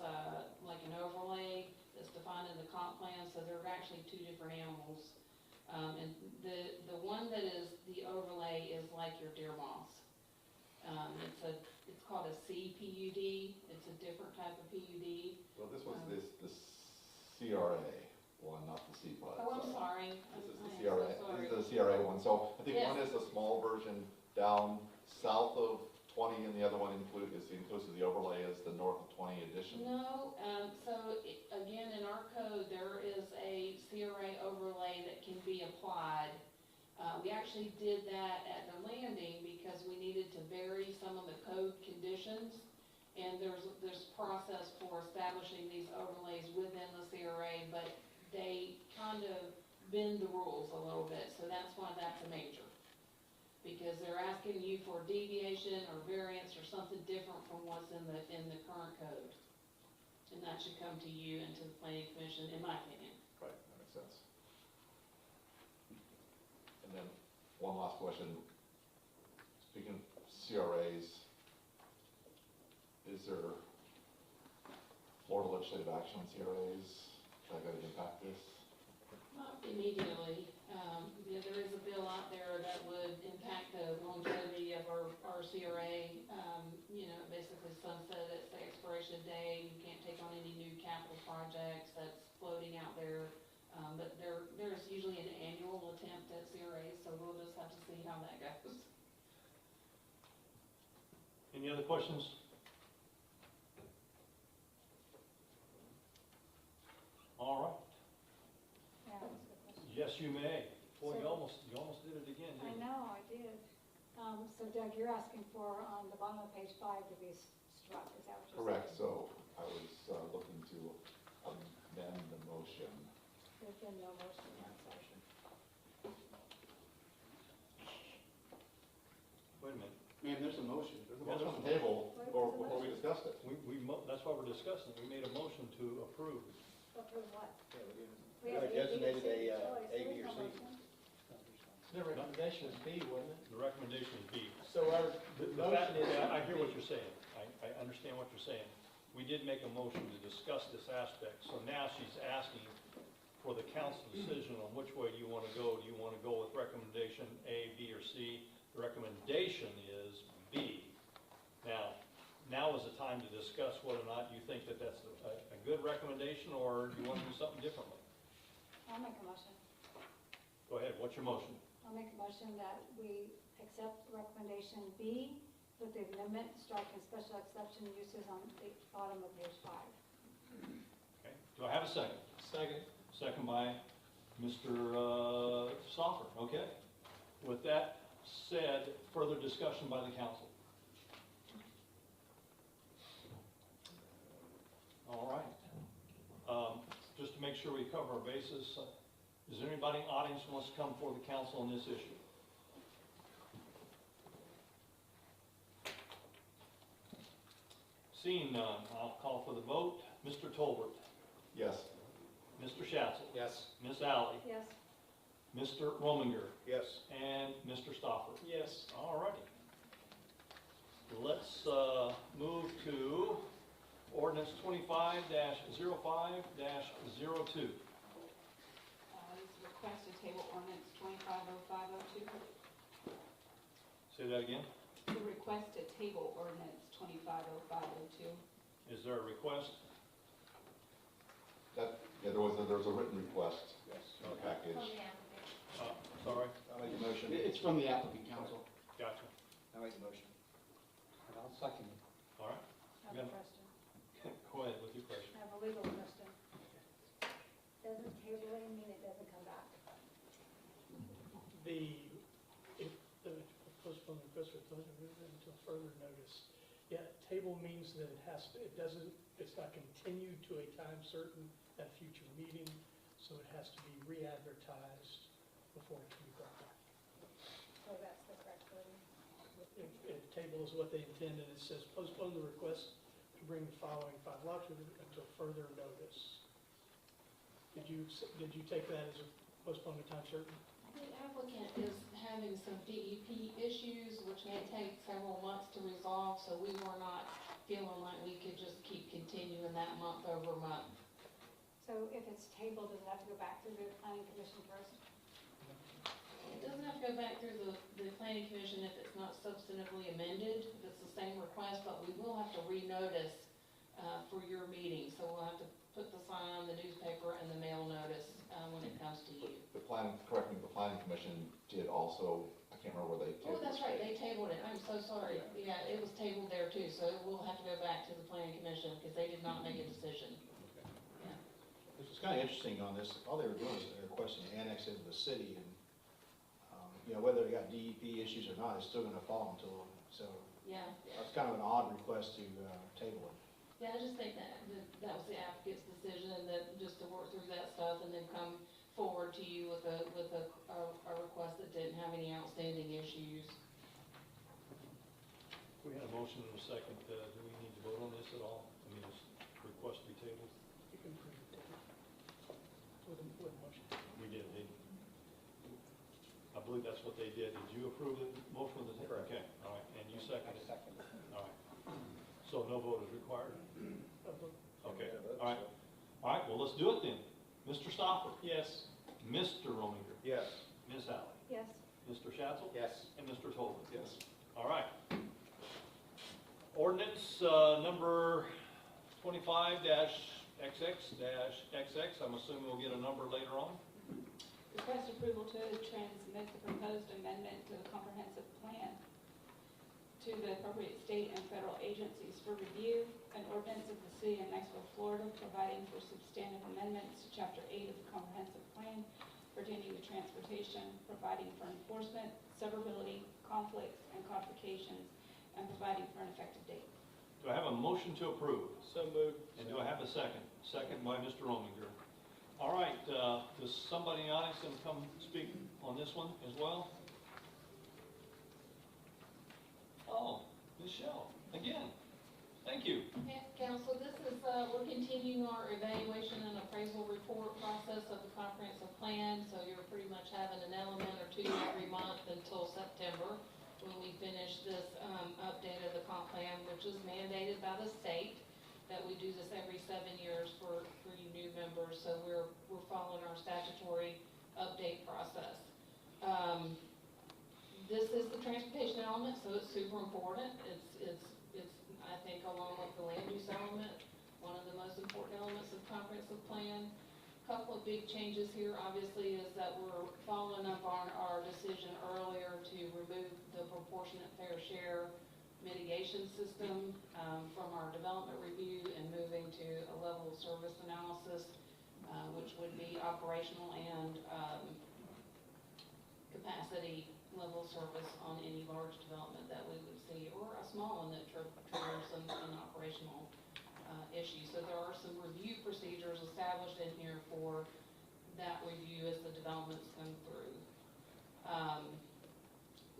like an overlay that's defined in the comp plan, so they're actually 2 different animals. And the one that is the overlay is like your deer moss. It's called a CPUD, it's a different type of PUD. Well, this was the CRA one, not the CPUD. Oh, I'm sorry. This is the I am CRA, so sorry. this is the CRA one, so I think Yes. one is the small version down south of 20, and the other one is inclusive, the overlay is the north of 20 addition. No, again, in our code, there is a CRA overlay that can be applied. We actually did that at the landing because we needed to vary some of the code conditions. And there's process for establishing these overlays within the CRA, but they kind of bend the rules a little bit, so that's why that's a major. Because they're asking you for deviation or variance or something different from what's in the current code. And that should come to you and to the planning commission, in my opinion. Right, that makes sense. And then, one last question. Speaking of CRAs, is there Florida legislative action on CRAs? Is that going to impact this? Not immediately. There is a bill out there that would impact the longevity of our CRA. Basically sunset at the expiration day. You can't take on any new capital projects that's floating out there. But there's usually an annual attempt at CRA, so we'll just have to see how that goes. Any other questions? All right. Yeah, that's a good question. Yes, you may. Boy, you So- almost did it again, I didn't you? know, I did. So Doug, you're asking for on the bottom of page 5 to be struck, is that what you're saying? Correct, so I was looking to amend the motion. There's been no motion in that session. Wait a minute. Ma'am, there's a motion. There's a motion on the table before we discussed it. That's why we're discussing. We made a motion to approve. Approve what? We have designated A, B, a, or C choice. A, B, There or is no C. motion. The recommendation is B, wasn't it? The recommendation is B. So our The motion fact- is. I hear what you're saying. I understand what you're saying. We did make a motion to discuss this aspect, so now she's asking for the council decision on which way you want to go. Do you want to go with recommendation A, B, or C? The recommendation is B. Now is the time to discuss whether or not you think that that's a good recommendation, or do you want to do something differently? I'll make a motion. Go ahead, what's your motion? I'll make a motion that we accept recommendation B with the amendment striking special exception uses on the bottom of page 5. Okay. Do I have a second? Second. Second by Mr. Stoffer, okay. With that said, further discussion by the council. All right. Just to make sure we cover our bases, is there anybody in the audience who wants to come before the council on this issue? Seeing none, I'll call for the vote. Mr. Tolbert, Yes. Mr. Schatzel, Yes. Ms. Alley, Yes. Mr. Rominger, Yes. and Mr. Stoffer. Yes. All righty. Let's move to ordinance 25-05-02. Request to table ordinance 250502. Say that again. The request to table ordinance 250502. Is there a request? Yeah, there was a written request in the package. Sorry, I'll make the motion. It's from the applicant council. gotcha. I'll make the motion. And I'll second it. All right, I have a question. go ahead with your question. I have a legal question. if the postpone the request for until further notice, yeah, table means that it's not continued to a time certain at a future meeting, so it has to be re-advertised before it can be brought back. So that's the correct wording. If table is what they intended, it says postpone the request to bring the following 5 lots until further notice. Did you take that as a postpone to time certain? The applicant is having some DEP issues, which may take several months to resolve, so we were not feeling like we could just keep continuing that month over month. So if it's tabled, does it have to go back to the planning commission first? It doesn't have to go back through the planning commission if it's not substantively amended, if it's the same request, but we will have to renotice for your meeting, so we'll have to put the sign on the newspaper and the mail notice when it comes to you. The planning, correct me, the planning commission did also, I can't remember where they Oh, tabled. that's right, they tabled it, I'm so sorry. Yeah, it was tabled there too, so we'll have to go back to the planning commission because they did not make a decision. Yeah. It's kind of interesting on this, all they were doing is they're requesting to annex into the city, and, whether they got DEP issues or not, it's still gonna fall until, so, Yeah, that's kind of an odd request to table it. yeah, I just think that was the applicant's decision, and that just to work through that stuff and then come forward to you with a request that didn't have any outstanding issues. We had a motion and a second. Do we need to vote on this at all? I mean, this request to be tabled? You can approve it with a motion. We did. I believe that's what they did. Did you approve the motion with the? Correct. Okay, all right. And you seconded? Second. All right. So no vote is required? Okay, all right. All right, well, let's do it then. Mr. Stopper? Yes. Mr. Rominger? Yes. Ms. Alley? Yes. Mr. Schatzel? Yes. And Mr. Tobin? Yes. All right. Ordinance number 25-XX-XX. I'm assuming we'll get a number later on. Request approval to transmit the proposed amendment to the comprehensive plan to the appropriate state and federal agencies for review. An ordinance of the city of Niceville, Florida, providing for substantive amendments to Chapter 8 of the comprehensive plan pertaining to transportation, providing for enforcement, severability, conflicts, and codifications, and providing for an effective date. Do I have a motion to approve? So moved. And do I have a second? Second by Mr. Rominger. All right, does somebody in the audience going to come speak on this one as well? Oh, Michelle, again. Thank you. Okay, Council, this is, we're continuing our evaluation and appraisal report process of the comprehensive plan, so you're pretty much having an element or two every month until September, when we finish this update of the comp plan, which is mandated by the state, that we do this every 7 years for you new members, so we're following our statutory update process. This is the transportation element, so it's super important. It's I think, along with the land use element, one of the most important elements of the comprehensive plan. Couple of big changes here, obviously, is that we're following up on our decision earlier to remove the proportionate fair share mitigation system from our development review and moving to a level of service analysis, which would be operational and capacity level service on any large development that we would see, or a small one that triggers an operational issue. So there are some review procedures established in here for that review as the developments come through. A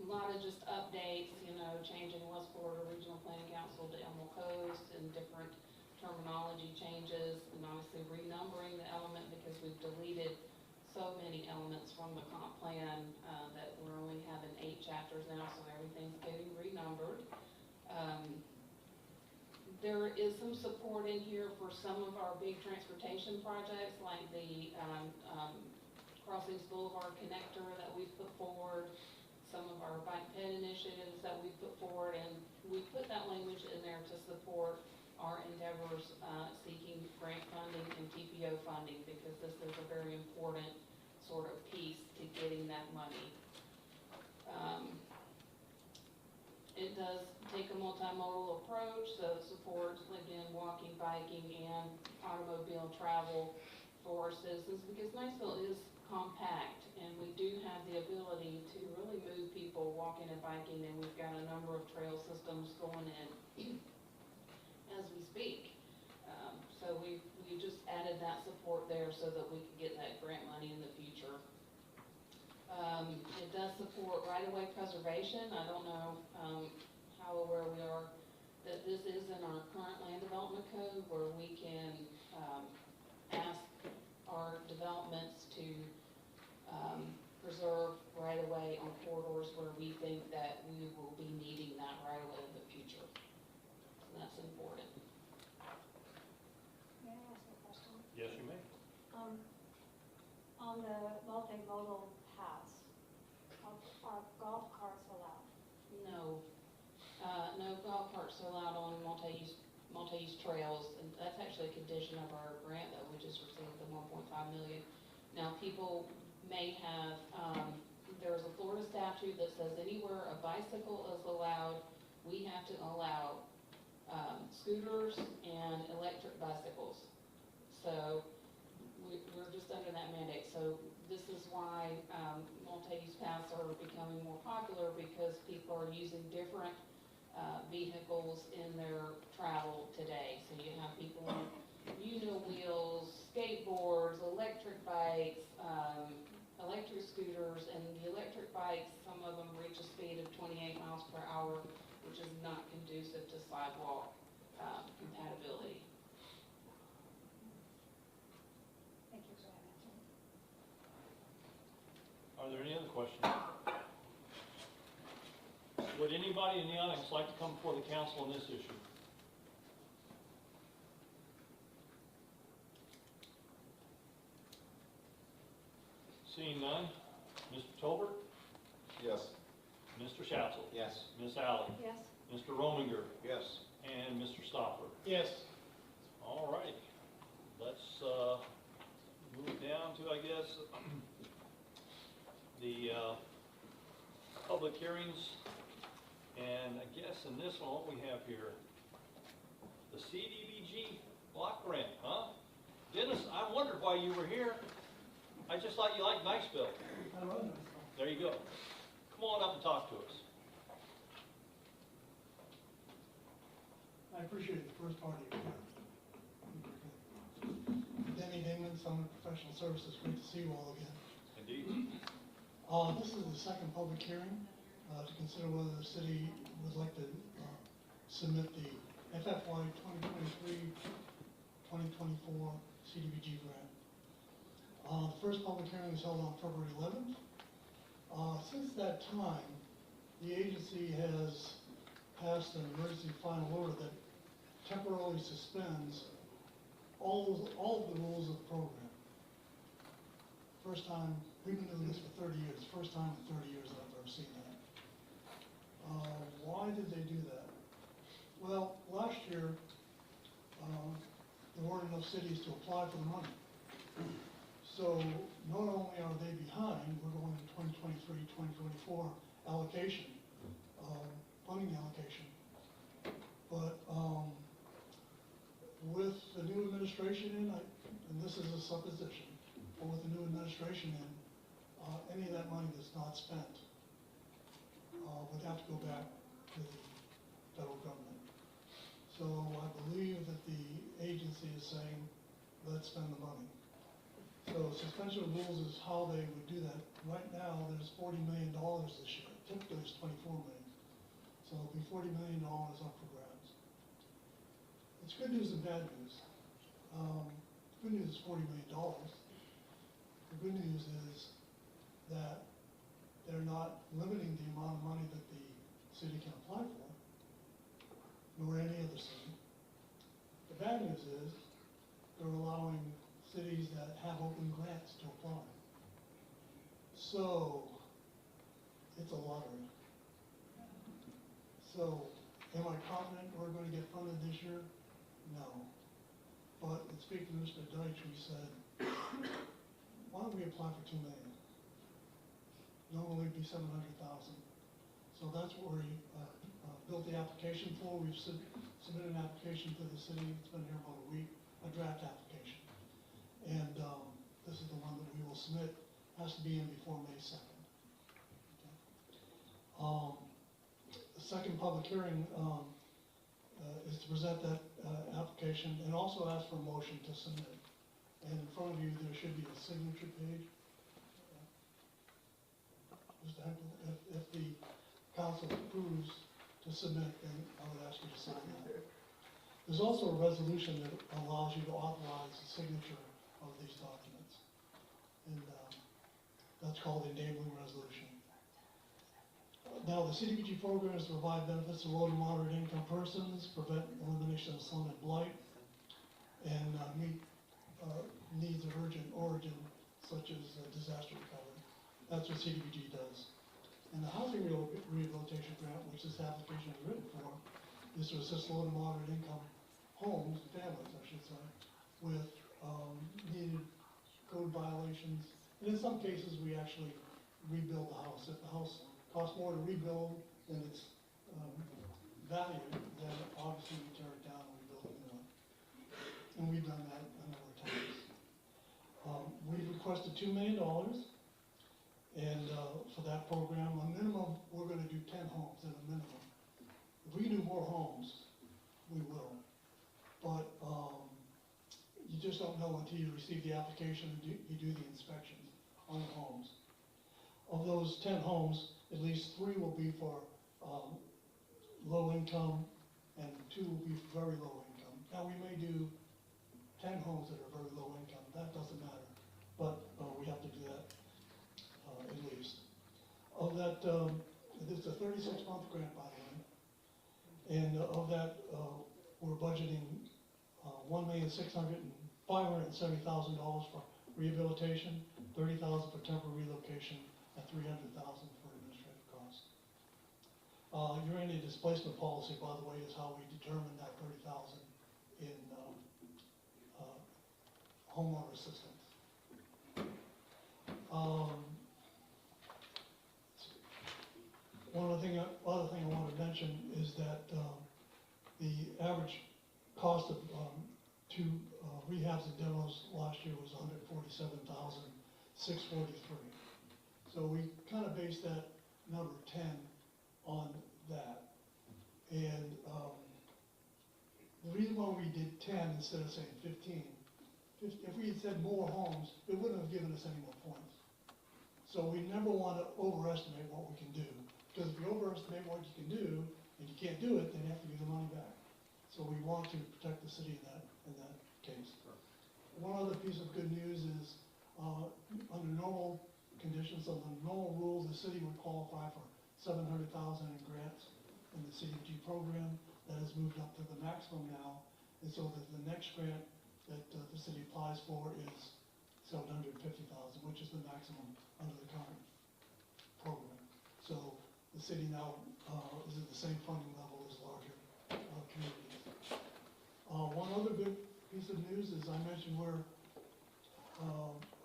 lot of just updates, changing West Florida Regional Planning Council to Emerald Coast and different terminology changes, and obviously renumbering the element because we've deleted so many elements from the comp plan that we're only having 8 chapters now, so everything's getting renumbered. There is some support in here for some of our big transportation projects, like the Crossings Boulevard connector that we've put forward, some of our bike ped initiatives that we've put forward, and we put that language in there to support our endeavors seeking grant funding and TPO funding, because this is a very important sort of piece to getting that money. It does take a multimodal approach, so it supports lived-in walking, biking, and automobile travel for our citizens, because Niceville is compact, and we do have the ability to really move people walking and biking, and we've got a number of trail systems going in as we speak. So we just added that support there so that we could get that grant money in the future. It does support right-of-way preservation. I don't know how aware we are that this is in our current land development code, where we can ask our developments to preserve right-of-way on corridors where we think that we will be needing that right-of-way in the future. So that's important. May I ask a question? Yes, you may. On the multimodal paths, are golf carts allowed? No, no golf carts are allowed on multi-use trails, and that's actually a condition of our grant that we just received, the 1.5 million. Now, people may have, there's a Florida statute that says anywhere a bicycle is allowed, we have to allow scooters and electric bicycles. So we're just under that mandate. So this is why multi-use paths are becoming more popular, because people are using different vehicles in their travel today. So you have people on wheels, skateboards, electric bikes, electric scooters, and the electric bikes, some of them reach a speed of 28 miles per hour, which is not conducive to sidewalk compatibility. Thank you for that answer. Are there any other questions? Would anybody in the audience like to come before the council on this issue? Seeing none, Mr. Tolbert, Yes. Mr. Schatzel, Yes. Ms. Alley, Yes? Mr. Rominger, Yes. and Mr. Stopper. Yes. All right, let's move down to, I guess, the public hearings. And I guess in this one, what we have here, the CDBG block grant, huh? Dennis, I wondered why you were here. I just thought you liked Niceville. I love it. There you go. Come on up and talk to us. I appreciate the first part of your comment. Denny Dingman, Summit Professional Services, great to see you all again. Indeed. This is the second public hearing to consider whether the city would like to submit the FFY 2023-2024 CDBG grant. The first public hearing was held on February 11th. Since that time, the agency has passed an emergency final order that temporarily suspends all of the rules of the program. First time, we've been doing this for 30 years, first time in 30 years that I've ever seen that. Why did they do that? Well, last year, there weren't enough cities to apply for the money. So not only are they behind, we're going to 2023-2024 allocation, funding allocation, but with the new administration in, and this is a supposition, but with the new administration in, any of that money that's not spent would have to go back to the federal government. So I believe that the agency is saying, let's spend the money. So suspension of rules is how they would do that. Right now, there's $40 million this year. Typically, it's $24 million. So it'll be $40 million up for grabs. It's good news and bad news. The good news is $40 million. The good news is that they're not limiting the amount of money that the city can apply for, nor any other city. The bad news is they're allowing cities that have open grants to apply. So, it's a lottery. So, am I confident we're going to get funded this year? No. But in speaking to Mr. Deitch, we said, why don't we apply for $2 million? Normally it'd be $700,000. So that's what we built the application for. We've submitted an application to the city. It's been here about a week, a draft application. And this is the one that we will submit has to be in before May 2nd. The second public hearing is to present that application and also ask for a motion to submit. And in front of you, there should be a signature page. Mr. Henkel, if the council approves to submit, then I would ask you to sign that. There's also a resolution that allows you to authorize the signature of these documents. And that's called the enabling resolution. Now, the CDBG program is to provide benefits to low to moderate income persons, prevent elimination of slum and blight, and meet needs of urgent origin, such as disaster recovery. That's what CDBG does. And the housing rehabilitation grant, which this application is written for, is to assist low to moderate income homes, families, I should say, with needed code violations. And in some cases, we actually rebuild the house. If the house costs more to rebuild than its value, then obviously we tear it down and we build a new one. And we've done that a number of times. We've requested $2 million, and for that program, a minimum, we're going to do 10 homes at a minimum. If we can do more homes, we will. But you just don't know until you receive the application and you do the inspections on the homes. Of those 10 homes, at least 3 will be for low income and 2 will be very low income. Now, we may do 10 homes that are very low income. That doesn't matter. But we have to do that at least. Of that, this is a 36-month grant, by the way. And of that, we're budgeting $570,000 for rehabilitation, $30,000 for temporary relocation, and $300,000 for administrative costs. Your any displacement policy, by the way, is how we determine that $30,000 in homeowner assistance. One other thing I want to mention is that the average cost of 2 rehabs and demos last year was $147,643. So we kind of based that number 10 on that. And the reason why we did 10 instead of saying 15, if we had said more homes, it wouldn't have given us any more points. So we never want to overestimate what we can do. Because if you overestimate what you can do, and you can't do it, then you have to give the money back. So we want to protect the city in that case. One other piece of good news is, under normal conditions, under normal rules, the city would qualify for $700,000 in grants in the CDBG program. That has moved up to the maximum now, and so that the next grant that the city applies for is $750,000, which is the maximum under the current program. So the city now is at the same funding level as larger communities. One other big piece of news is I mentioned we're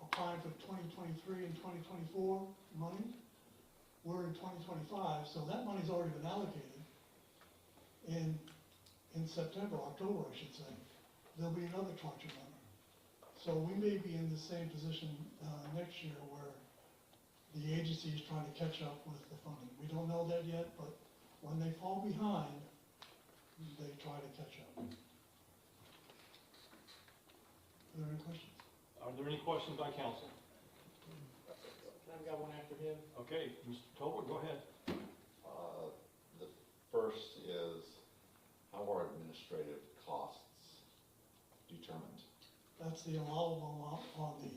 applying for 2023 and 2024 money. We're in 2025, so that money's already been allocated. And in September, October, I should say, there'll be another tranche of money. So we may be in the same position next year where the agency is trying to catch up with the funding. We don't know that yet, but when they fall behind, they try to catch up. Are there any questions? Are there any questions by council? I've got one after him. Okay, Mr. Tolbert, go ahead. The first is, how are administrative costs determined? That's the allowable amount on the,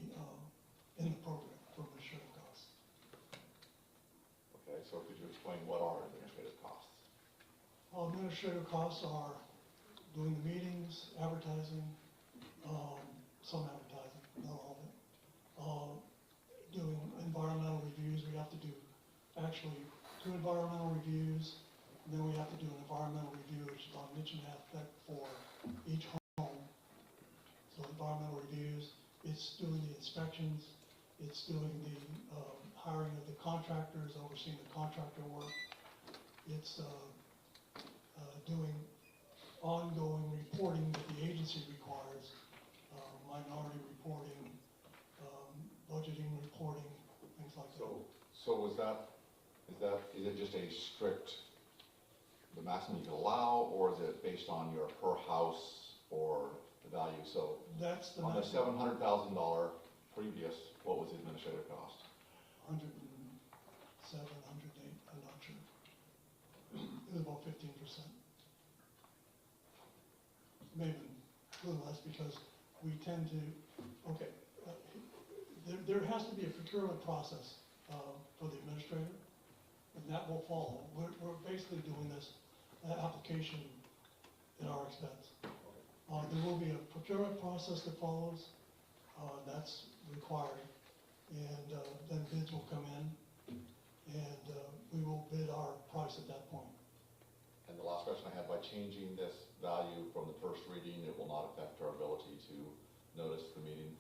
in the program for administrative costs. Okay, so could you explain what are administrative costs? Well, administrative costs are doing the meetings, advertising, some advertising, not all of it. Doing environmental reviews, we have to do actually 2 environmental reviews, and then we have to do an environmental review, which is on niche and aspect for each home. So environmental reviews, it's doing the inspections, it's doing the hiring of the contractors, overseeing the contractor work. It's doing ongoing reporting that the agency requires, minority reporting, budgeting reporting, So is it just a strict, the maximum you can allow, or is it based on your per house or the value? So That's the on the maximum, $700,000 previous, what was the administrative cost? 107, 108, I'm not sure. It was about 15%. Maybe a little less because we tend to, okay, there has to be a procurement process for the administrator, and that will follow. We're basically doing this application at our expense. There will be a procurement process that follows, that's required, and then bids will come in, and we will bid our price at that point. And the last question I had, by changing this value from the first reading, it will not affect our ability to notice the meeting?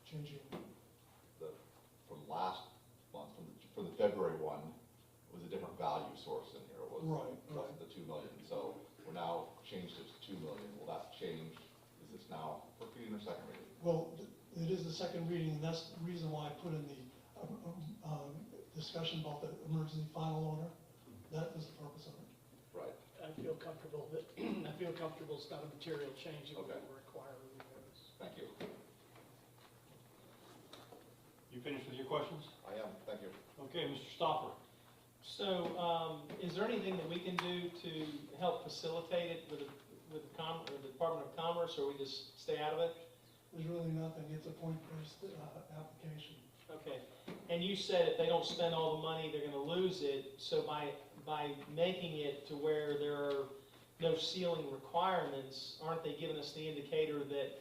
Changing, From last month, from the February one, was a different value source in here. It Right, wasn't the 2 million. So we're now changed it to 2 million. Will that change? Is this now first reading or second reading? well, it is the second reading, and that's the reason why I put in the discussion about the emergency final order. That was the purpose of it. Right. I feel comfortable that, it's not a material change that Okay. will require a renotice. Thank you. You finished with your questions? I am. Thank you. Okay, Mr. Stopper. So, is there anything that we can do to help facilitate it with the Department of Commerce, or we just stay out of it? There's really nothing, it's a point-based application. Okay, and you said if they don't spend all the money, they're gonna lose it, so by making it to where there are no ceiling requirements, aren't they giving us the indicator that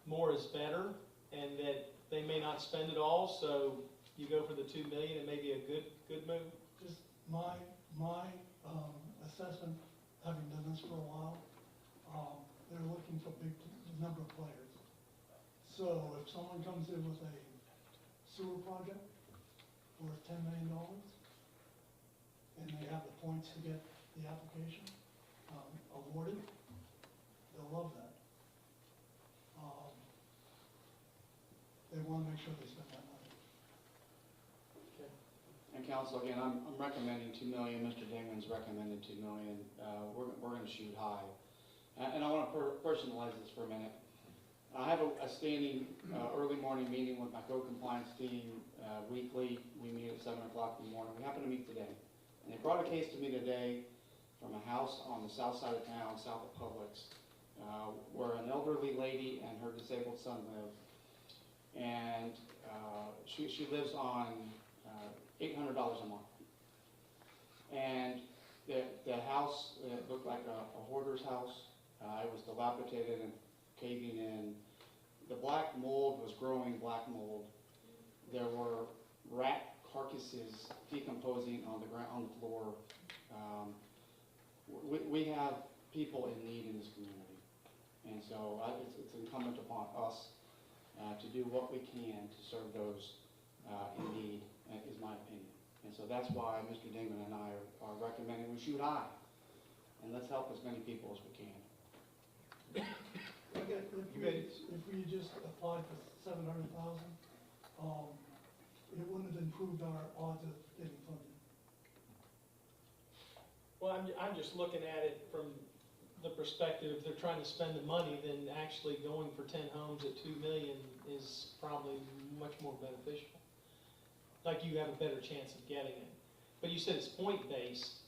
more is better, and that they may not spend it all, so you go for the 2 million, it may be a good move? Just my assessment, having done this for a while, they're looking for big number of players. So if someone comes in with a sewer project worth $10 million, and they have the points to get the application awarded, they'll love that. They want to make sure they spend that money. And council, again, I'm recommending 2 million, Mr. Dingman's recommended 2 million, we're gonna shoot high. And I wanna personalize this for a minute. I have a standing, early morning meeting with my code compliance team, weekly, we meet at 7 o'clock in the morning, we happen to meet today. And they brought a case to me today from a house on the south side of town, south of Publix, where an elderly lady and her disabled son live. And she lives on $800 a month. And the house looked like a hoarder's house. It was dilapidated and caving in. The black mold was growing black mold. There were rat carcasses decomposing on the ground, on the floor. We have people in need in this community. And so it's incumbent upon us to do what we can to serve those in need, is my opinion. And so that's why Mr. Dingman and I are recommending we shoot high, and let's help as many people as we can. If we just applied for 700,000, it wouldn't have improved our odds of getting funded. Well, I'm just looking at it from the perspective, if they're trying to spend the money, then actually going for 10 homes at 2 million is probably much more beneficial. Like you have a better chance of getting it. But you said it's point-based.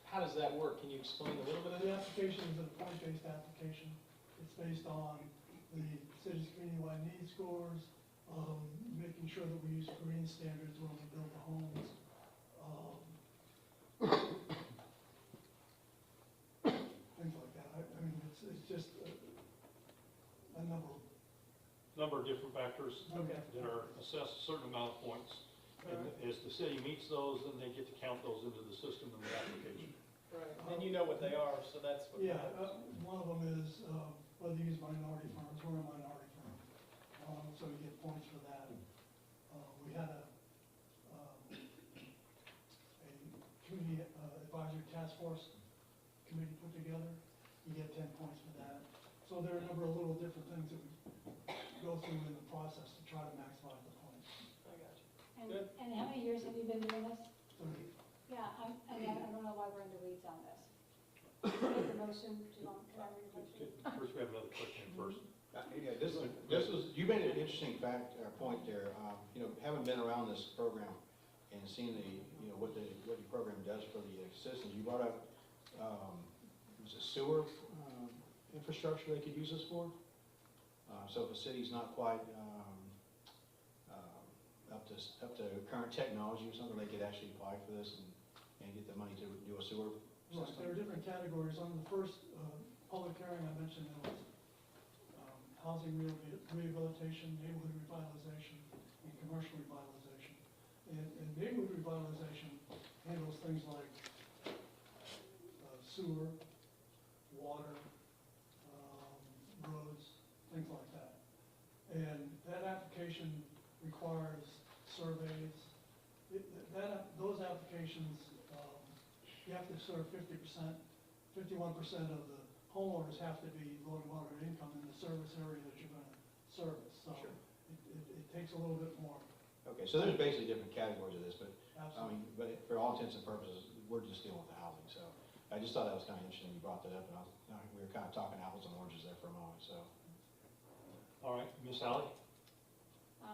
How does that work? Can you explain a little bit of The that? application is a point-based application. It's based on the city's community-wide need scores, making sure that we use green standards when we build the homes. Things like that. I mean, it's just a Number of different factors Okay. that are assessed a certain amount of points. And as the city meets those, then they get to count those into the system in the application. Right, and you know what they are, so that's what Yeah, matters. one of them is whether you use minority firms. We're a minority firm, so you get points for that. We had a community advisory task force committee put together. You get 10 points for that. So there are a number of little different things that we go through in the process to try to maximize the points. Good. And how many years have you been doing this? 30. Yeah, I mean, I don't know why we're in the weeds on this. Make the motion, can I read the motion? First, we have another question first. Yeah, this is, you made an interesting point there, you know, having been around this program and seeing the, you know, what the program does for the citizens, you brought up, was it sewer, infrastructure they could use this for? So if a city's not quite, up to current technology or something, they could actually apply for this and get the money to do a sewer Right, system? there are different categories. On the first public hearing, I mentioned there was housing rehabilitation, neighborhood revitalization, and commercial revitalization. And neighborhood revitalization handles things like sewer, water, roads, things like that. And that application requires surveys. Those applications, you have to serve 51% of the homeowners have to be low to moderate income in the service area that you're gonna service. So Sure. it takes a little bit more. Okay, so there's basically different categories of this, but, I Absolutely. mean, but for all intents and purposes, we're just dealing with the housing, so. I just thought that was kind of interesting, you brought that up, and we were kind of talking apples and oranges there for a moment, so. All right, Miss Ally?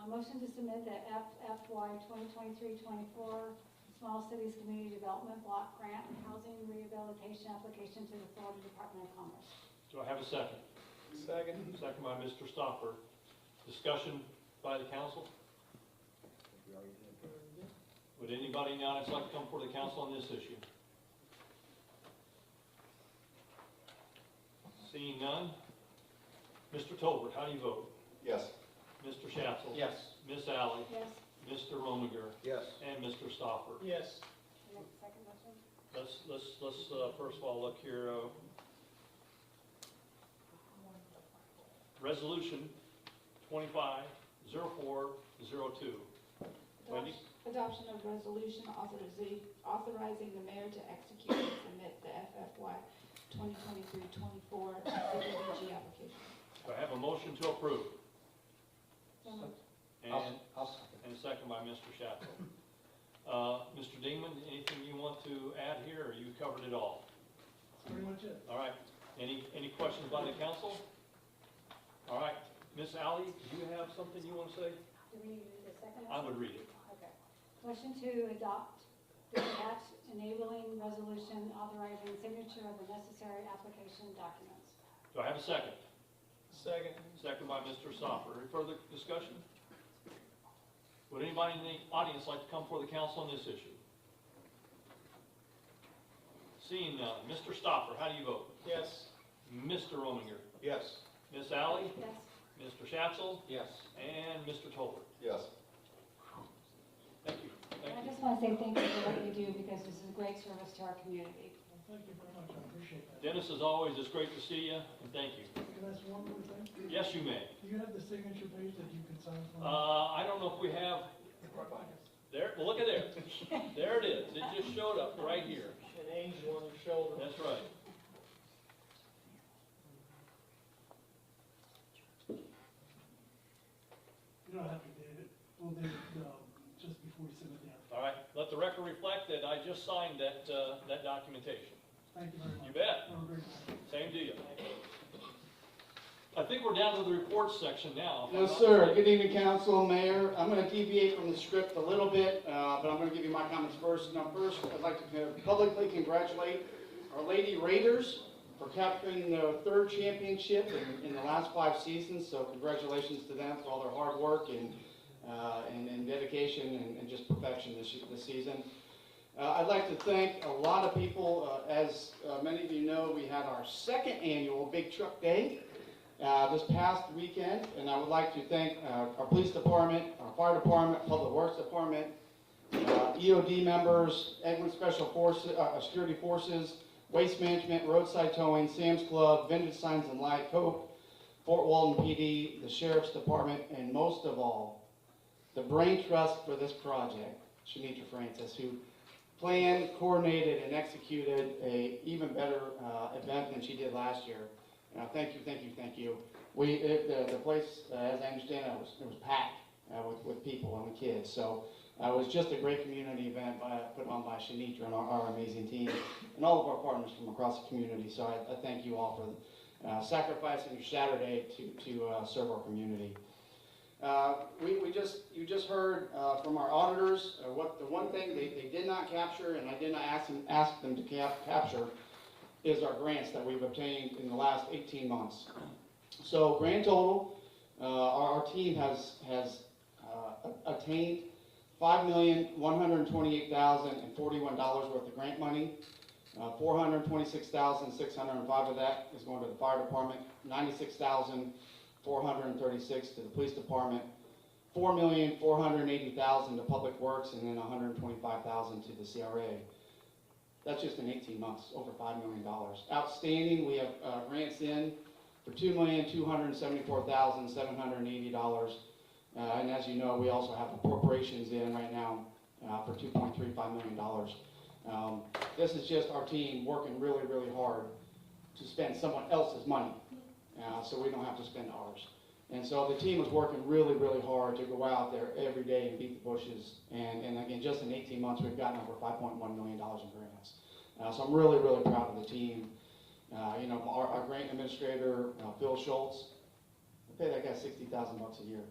Motion to submit the FY 2023-24 Small Cities Community Development Block Grant and Housing Rehabilitation application to the Florida Department of Commerce. Do I have a second? Second. Second by Mr. Stopper. Discussion by the council? Would anybody in the audience like to come before the council on this issue? Seeing none. Mr. Tolbert, how do you vote? Yes. Mr. Schatzel? Yes. Miss Ally? Yes. Mr. Rominger? Yes. And Mr. Stopper? Yes. Next, second motion. Let's first of all look here. Resolution 250402. Wendy? Adoption of resolution authorizing the mayor to execute and submit the FFY 2023-24 CDBG application. Do I have a motion to approve? So moved. And and second by Mr. Schatzel. Mr. Dingman, anything you want to add here, or you covered it all? That's pretty much it. All right. Any questions by the council? All right. Miss Ally, do you have something you want to say? Do we need a second? I would read it. Okay. Motion to adopt the attached enabling resolution authorizing signature of the necessary application documents. Do I have a second? Second. Second by Mr. Stopper. Any further discussion? Would anybody in the audience like to come before the council on this issue? Seeing none. Mr. Stopper, how do you vote? Yes. Mr. Rominger? Yes. Miss Ally? Yes. Mr. Schatzel? Yes. And Mr. Tolbert? Yes. Thank you. And I Thank you. just want to say thank you for what you do because this is a great service to our community. Well, thank you very much. I appreciate that. Dennis, as always, it's great to see you, and thank you. Can I ask one more thing? Yes, you may. Do you have the signature page that you can sign for me? I don't know if we have, there, well, look at there. There it is. It just showed up right here. An angel on your shoulder. That's right. You don't have to date it. We'll date it just before you submit the application. All right. Let the record reflect that I just signed that documentation. Thank you very much. You bet. Have a great night. Same deal. I think we're down to the reports section now. if I'm Yes, not sir. mistaken. Good evening, council, mayor. I'm going to deviate from the script a little bit, but I'm going to give you my comments first. Now, first, I'd like to publicly congratulate our Lady Raiders for capturing their third championship in the last 5 seasons. So congratulations to them for all their hard work and dedication and just perfection this season. I'd like to thank a lot of people. As many of you know, we had our second annual Big Truck Day this past weekend, and I would like to thank our police department, our fire department, public works department, EOD members, Edwin Special Forces, Security Forces, Waste Management, Roadside Towing, Sam's Club, Vintage Signs and Light, Cope, Fort Walton PD, the Sheriff's Department, and most of all, the brain trust for this project, Shanitra Francis, who planned, coordinated, and executed a even better event than she did last year. Thank you, thank you, thank you. The place, as I understand it, was packed with people and the kids. So It was just a great community event put on by Shanitra and our amazing team, and all of our partners from across the community. So I thank you all for sacrificing your Saturday to serve our community. You just heard from our auditors what the one thing they did not capture, and I did not ask them to capture, is our grants that we've obtained in the last 18 months. So grand total, our team has attained $5,128,041 worth of grant money. $426,605 of that is going to the fire department, $96,436 to the police department, $4,480,000 to public works, and then $125,000 to the CRA. That's just in 18 months, over $5 million. Outstanding, we have grants in for $2,274,780. And as you know, we also have appropriations in right now for $2.35 million. This is just our team working really, really hard to spend someone else's money, so we don't have to spend ours. And so the team is working really, really hard to go out there every day and beat the bushes. And again, just in 18 months, we've gotten over $5.1 million in grants. So I'm really, really proud of the team. You know, our grant administrator, Phil Schultz, I pay that guy $60,000 a year.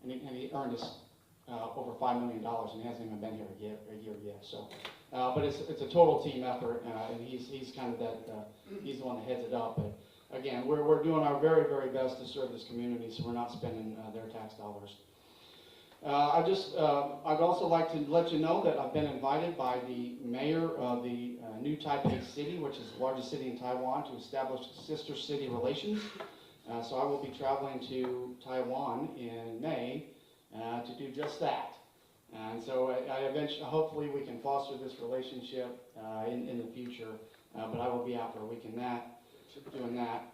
And he earned us over $5 million, and he hasn't even been here a year yet. So, but it's a total team effort, and he's kind of that, he's the one that heads it up. But again, we're doing our very, very best to serve this community, so we're not spending their tax dollars. I'd also like to let you know that I've been invited by the mayor of the new Taipei City, which is the largest city in Taiwan, to establish sister city relations. So I will be traveling to Taiwan in May to do just that. And so hopefully we can foster this relationship in the future, but I will be out for a week in that, doing that.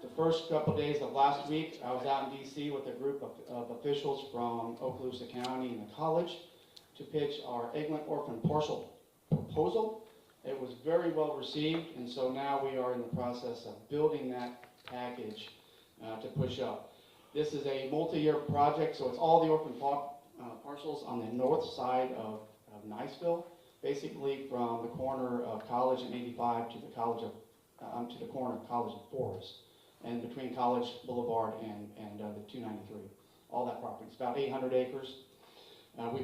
The first couple of days of last week, I was out in DC with a group of officials from Okaloosa County and the college to pitch our Egglet Orphan Parcel proposal. It was very well received, and so now we are in the process of building that package to push up. This is a multi-year project, so it's all the orphan parcels on the north side of Niceville, basically from the corner of College and 85 to the corner of College and Forest, and between College Boulevard and the 293. All that property. It's about 800 acres. We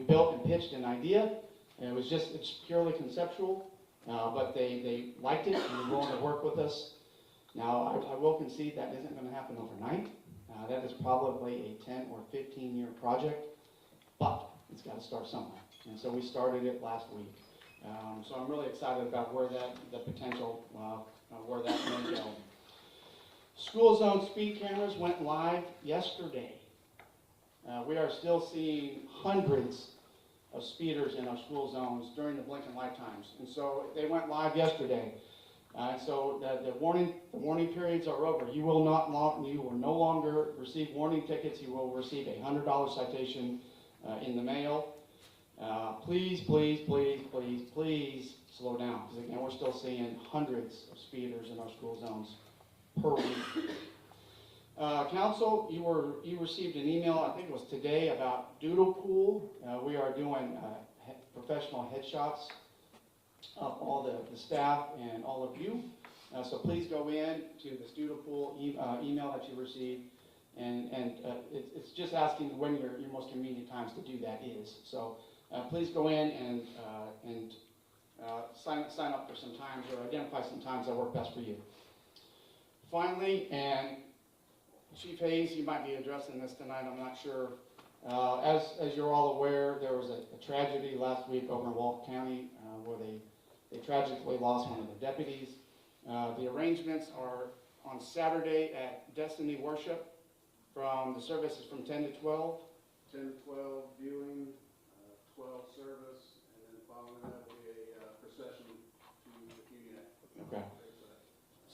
built and pitched an idea, and it's purely conceptual, but they liked it and were willing to work with us. Now, I will concede that isn't going to happen overnight. That is probably a 10 or 15-year project, but it's got to start somewhere. And so we started it last week. So I'm really excited about where the potential, where that may go. School zone speed cameras went live yesterday. We are still seeing hundreds of speeders in our school zones during the blinking light times. And so they went live yesterday. So the warning periods are over. You will no longer receive warning tickets. You will receive a $100 citation in the mail. Please, please, please, please, please slow down, because again, we're still seeing hundreds of speeders in our school zones per week. Council, you received an email, I think it was today, about Doodle Pool. We are doing professional headshots of all the staff and all of you. So please go in to this Doodle Pool email that you received, and it's just asking when your most convenient times to do that is. So please go in and sign up for some times, or identify some times that work best for you. Finally, and Chief Hayes, you might be addressing this tonight, I'm not sure. As you're all aware, there was a tragedy last week over in Walton County where they tragically lost one of the deputies. The arrangements are on Saturday at Destiny Worship. The service is from 10 to 12. 10 to 12 viewing, 12 service, and then following that will be a procession to the community. Okay.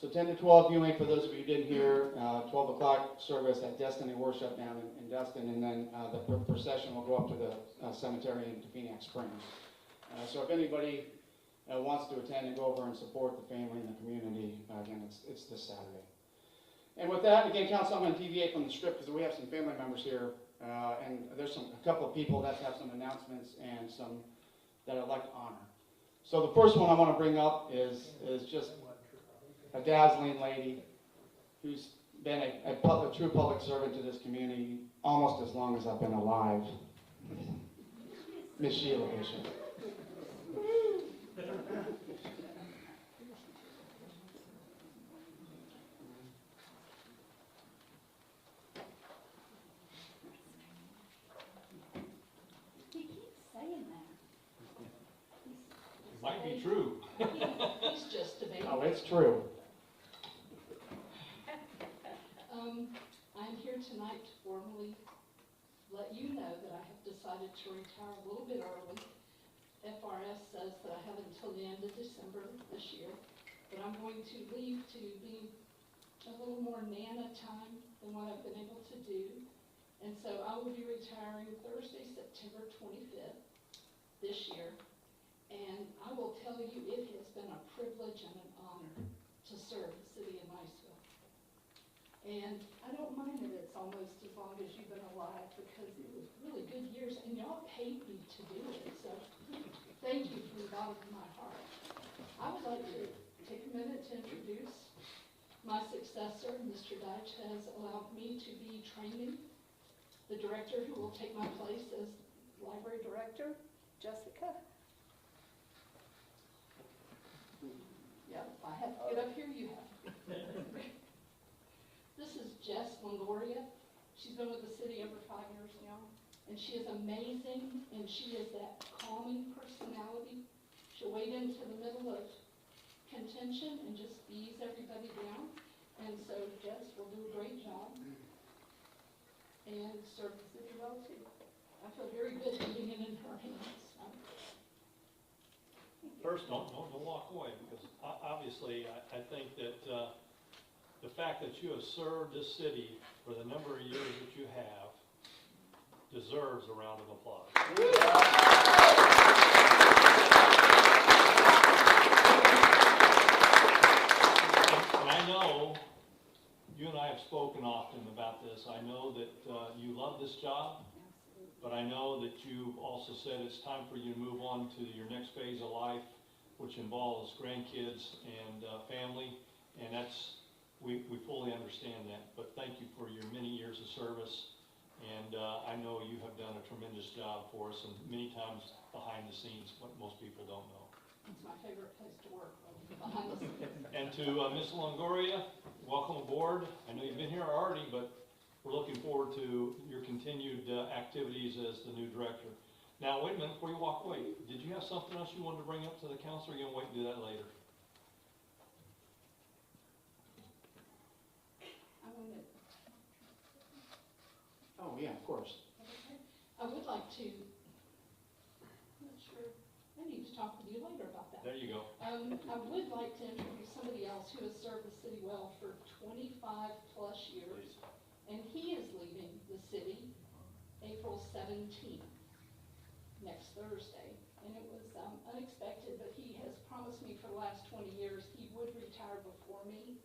So 10 to 12 viewing, for those of you who didn't hear, 12 o'clock service at Destiny Worship down in Destin, and then the procession will go up to the cemetery in Phoenix Springs. So if anybody wants to attend and go over and support the family and the community, again, it's this Saturday. And with that, again, council, I'm going to deviate from the script because we have some family members here, and there's a couple of people that have some announcements and some that I'd like to honor. So the first one I want to bring up is just a dazzling lady who's been a true public servant to this community almost as long as I've been alive. Miss Sheila Bishop. He keeps saying that. Might be true. He's just a baby. Oh, it's true. I'm here tonight to formally let you know that I have decided to retire a little bit early. FRS says that I have until the end of December this year, but I'm going to leave to be a little more Nana time than what I've been able to do. And so I will be retiring Thursday, September 25th this year. And I will tell you, it has been a privilege and an honor to serve the city of Niceville. And I don't mind that it's almost as long as you've been alive, because it was really good years, and y'all paid me to do it, so thank you from the bottom of my heart. I would like to take a minute to introduce my successor. Mr. Deitch has allowed me to be training the director who will take my place as library director, Jessica. Yeah, if I have to get up here, you have. This is Jess Longoria. She's been with the city over 5 years now, and she is amazing, and she is that calming personality. She'll wade into the middle of contention and just ease everybody down, and so Jess will do a great job and serve the city well too. I feel very good leaving it in her hands. First, don't walk away, because obviously, I think that the fact that you have served this city for the number of years that you have deserves a round of applause. And I know, you and I have spoken often about this, I know that you love this job, but I know that you've also said it's time for you to move on to your next phase of life, which involves grandkids and family, and we fully understand that. But thank you for your many years of service, and I know you have done a tremendous job for us, and many times behind the scenes, what most people don't know. It's my favorite place to work, behind the scenes. And to Ms. Longoria, welcome aboard. I know you've been here already, but we're looking forward to your continued activities as the new director. Now, wait a minute before you walk away. Did you have something else you wanted to bring up to the council, or are you going to wait and do that later? I wanted, Oh, yeah, of course. I would like to, I'm not sure, I need to talk with you later about that. There you go. I would like to introduce somebody else who has served the city well for 25+ years, and he is leaving the city April 17th, next Thursday. And it was unexpected, but he has promised me for the last 20 years he would retire before me.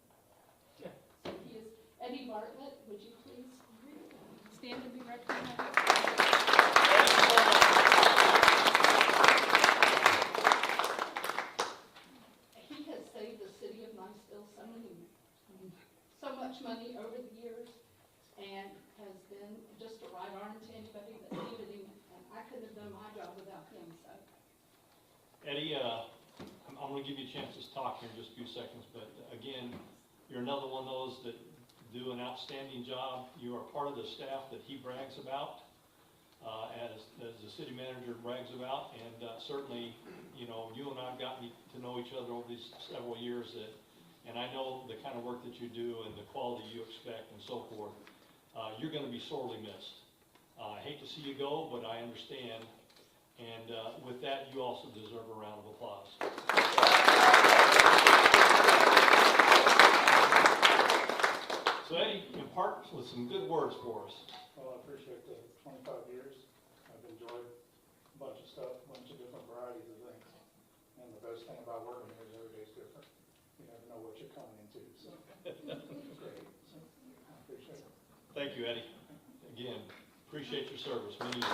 So he is Eddie Bartlett. Would you please stand and be recognized? He has saved the city of Niceville so much money over the years, and has been just a right arm to anybody that needed him, and I couldn't have done my job without him, so. Eddie, I'm going to give you a chance to talk here in just a few seconds, but again, you're another one of those that do an outstanding job. You are part of the staff that he brags about, as the city manager brags about, and certainly, you know, you and I have gotten to know each other over these several years, and I know the kind of work that you do and the quality you expect and so forth. You're going to be sorely missed. I hate to see you go, but I understand. And with that, you also deserve a round of applause. So Eddie, impart with some good words for us. Well, I appreciate the 25 years. I've enjoyed a bunch of stuff, a bunch of different varieties of things. And the best thing about working here is every day's different. You never know what you're coming into, so it's great. So Thank you, Eddie. Again, appreciate your service, many years.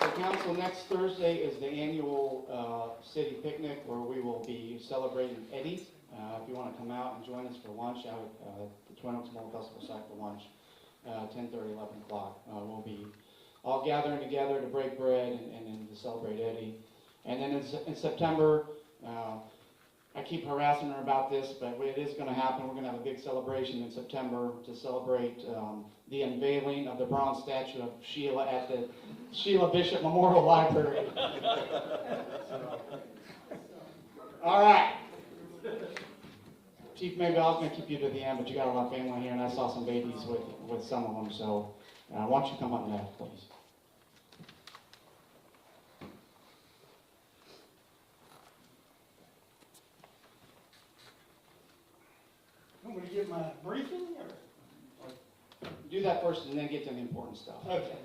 So council, next Thursday is the annual city picnic where we will be celebrating Eddie. If you want to come out and join us for lunch out at the Twin Oaks Mall Festival site for lunch, 10:30, 11 o'clock. We'll be all gathering together to break bread and then to celebrate Eddie. And then in September, I keep harassing her about this, but it is going to happen. We're going to have a big celebration in September to celebrate the unveiling of the bronze statue of Sheila at the Sheila Bishop Memorial Library. All right. Chief, maybe I was going to keep you to the end, but you got a lot of family here, and I saw some babies with some of them, so why don't you come up next, please? I'm gonna give my briefing, or? Do that first and then get to the important stuff. Okay.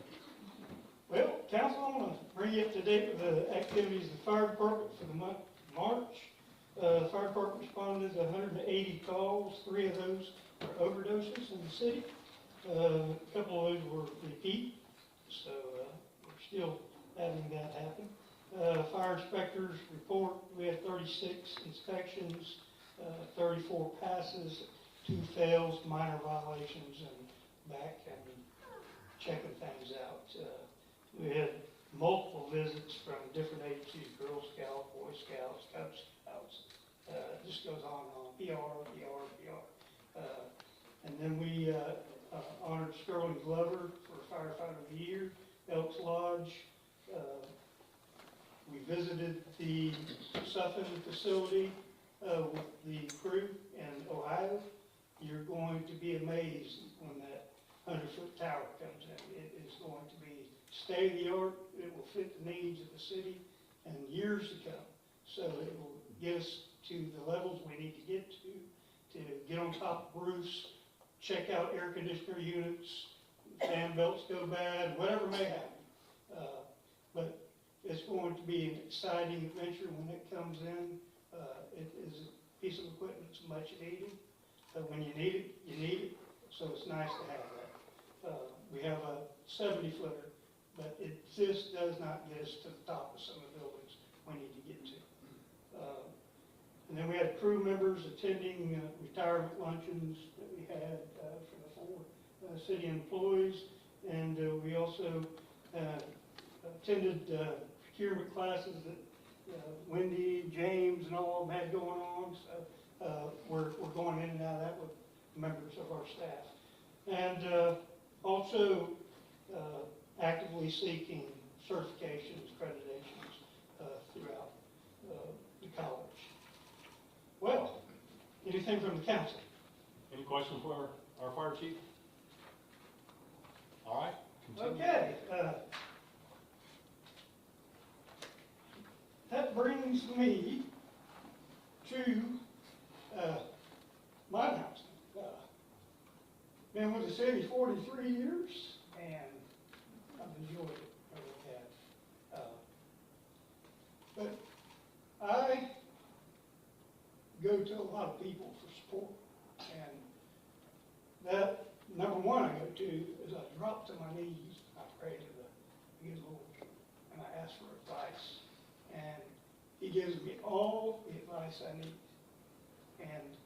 Well, council, I want to bring you up to date with the activities of the fire department for the month of March. The fire department responded to 180 calls, 3 of those were overdoses in the city. A couple of those were repeat, so we're still having that happen. Fire inspectors report we had 36 inspections, 34 passes, 2 fails, minor violations, and back and checking things out. We had multiple visits from different agencies, Girl Scout, Boy Scouts, Cub Scouts. This goes on and on, PR. And then we honored Sterling Glover for Firefighter of the Year, Elks Lodge. We visited the Suffolk facility with the crew in Ohio. You're going to be amazed when that 100-foot tower comes in. It is going to be state-of-the-art. It will fit the needs of the city and years to come. So it will get us to the levels we need to get on top of roofs, check out air conditioner units, fan belts go bad, whatever may happen. But it's going to be an exciting adventure when it comes in. It is a piece of equipment that's much needed. When you need it, you need it. So it's nice to have that. We have a 70-footer, but it just does not get us to the top of some of the buildings we need to get to. And then we had crew members attending retirement luncheons that we had for the 4 city employees. And we also attended procurement classes that Wendy, James, and all of them had going on. So we're going in and out of that with members of our staff. And also actively seeking certifications, accreditations throughout the college. Well, anything from the council? Any questions for our fire chief? All right, continue. Okay. That brings me to my announcement. Been with the city 43 years, and I've enjoyed it. I really have. But I go to a lot of people for support, and that number one I go to is I drop to my knees, I pray to the good Lord, and I ask for advice, and He gives me all the advice I need. And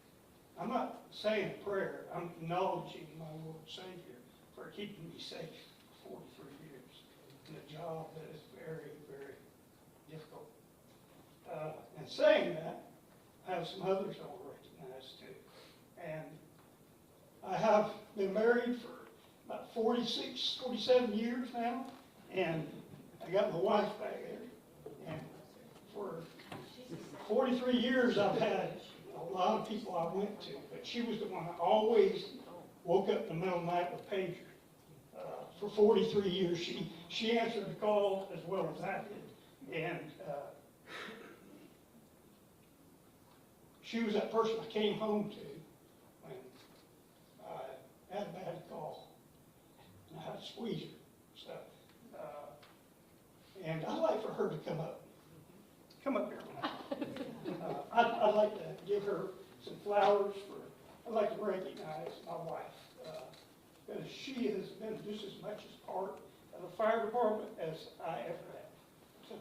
I'm not saying a prayer, I'm acknowledging my Lord and Savior for keeping me safe for 43 years in a job that is very, very difficult. And saying that, I have some others I will recognize too. And I have been married for about 46, 47 years now, and I got my wife back there. And for 43 years I've had a lot of people I went to, but she was the one I always woke up in the middle of the night with a pager. For 43 years, she answered the call as well as I did. And she was that person I came home to when I had a bad call. And I had to squeeze her. So, and I'd like for her to come up. Come up here. I'd like to give her some flowers for I'd like to recognize my wife, because she has been just as much as part of the fire department as I ever have. So,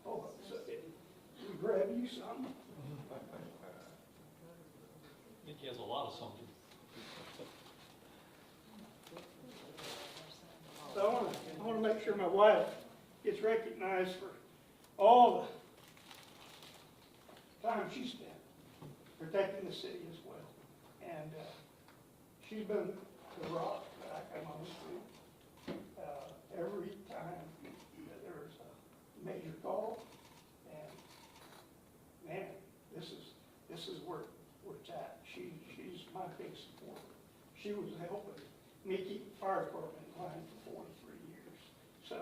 hold on a second. Let me grab you some. I think he has a lot of something. So I want to make sure my wife gets recognized for all the time she spent protecting the city as well. And she's been the rock that I come home to every time that there's a major call. And man, this is where it's at. She's my big supporter. She was helping me keep the fire department in line for 43 years. So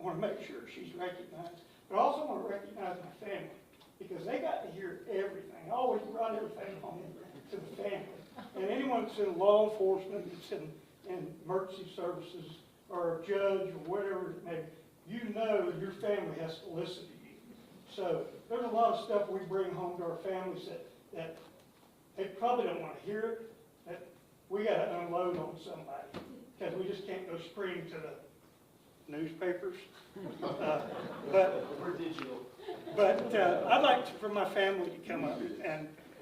I want to make sure she's recognized. But I also want to recognize my family, because they got to hear everything. I always brought everything home to the family. And anyone that's in law enforcement, that's in emergency services, or a judge, or whatever it may be, you know your family has to listen to you. So there's a lot of stuff we bring home to our families that they probably don't want to hear it, that we got to unload on somebody, because we just can't go scream to the newspapers. We're digital. But I'd like for my family to come up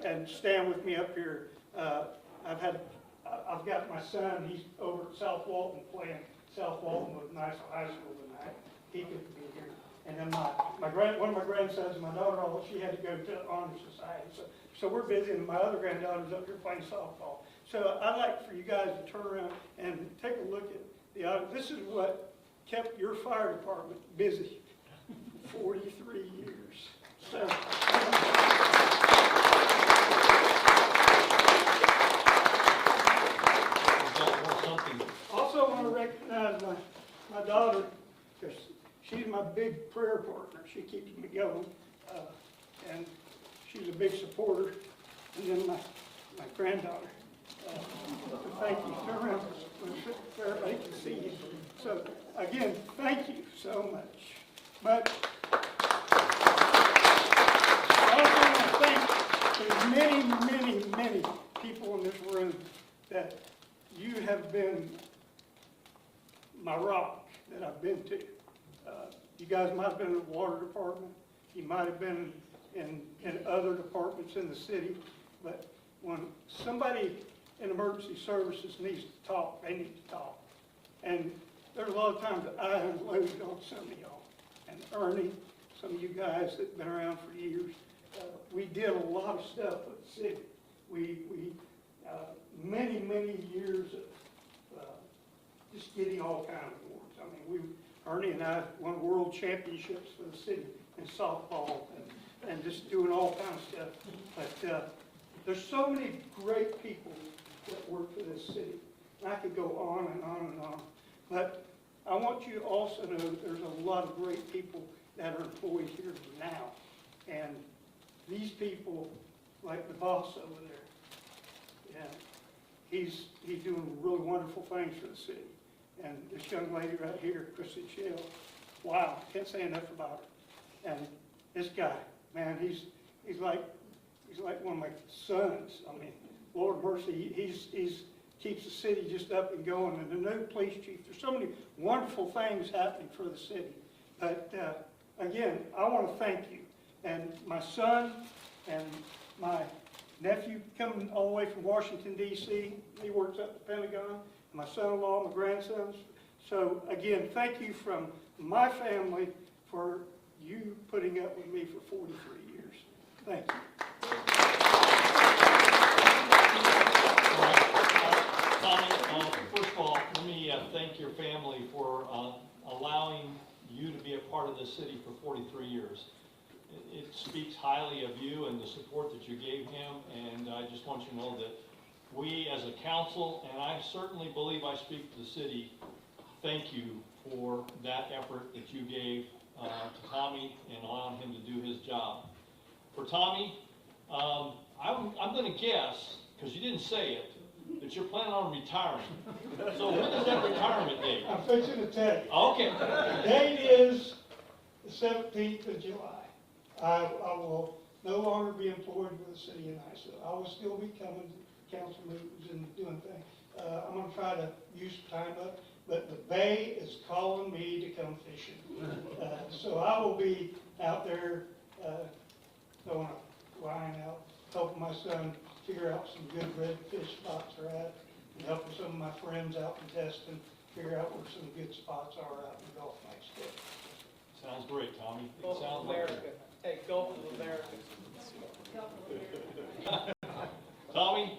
and stand with me up here. I've got my son, he's over at South Walton playing South Walton with Niceville High School tonight. He couldn't be here. And then one of my grandsons, my daughter-in-law, she had to go to Honor Society. So we're busy, and my other granddaughter's up here playing softball. So I'd like for you guys to turn around and take a look at the audience. This is what kept your fire department busy 43 years. So, also want to recognize my daughter, because she's my big prayer partner. She keeps me going, and she's a big supporter. And then my granddaughter. Thank you. Turn around so everybody can see you. So again, thank you so much. But I also want to thank there's many people in this room that you have been my rock that I've been to. You guys might have been in the water department. You might have been in other departments in the city. But when somebody in emergency services needs to talk, they need to talk. And there's a lot of times that I unloaded on some of y'all. And Ernie, some of you guys that have been around for years, we did a lot of stuff with the city. We many years of just getting all kinds of awards. I mean, Ernie and I won world championships for the city in softball and just doing all kinds of stuff. But there's so many great people that work for this city. And I could go on and on and on. But I want you to also know that there's a lot of great people that are employed here now. And these people, like the boss over there, yeah, he's doing really wonderful things for the city. And this young lady right here, Kristen Shell, wow, can't say enough about her. And this guy, man, he's like one of my sons. I mean, Lord mercy, he's keeps the city just up and going. And the new police chief, there's so many wonderful things happening for the city. But again, I want to thank you. And my son and my nephew coming all the way from Washington, D.C., he works at the Pentagon, my son-in-law, my grandsons. So again, thank you from my family for you putting up with me for 43 years. Thank you. Tommy, first of all, let me thank your family for allowing you to be a part of this city for 43 years. It speaks highly of you and the support that you gave him, and I just want you to know that we as a council, and I certainly believe I speak to the city, thank you for that effort that you gave to Tommy and allowing him to do his job. For Tommy, I'm going to guess, because you didn't say it, that you're planning on retiring. So when is that retirement date? I'm fixing to tell you. Okay. The date is the 17th of July. I will no longer be employed with the city of Niceville. I will still be coming council meetings and doing things. I'm gonna try to use time up, but the bay is calling me to come fishing. So I will be out there, throwing a line out, helping my son figure out some good redfish spots are at, and helping some of my friends out in Destin figure out where some good spots are out in the Gulf of Mexico. Sounds great, Tommy. It Gulf sounds of like- America. Hey, Gulf of America. Tommy,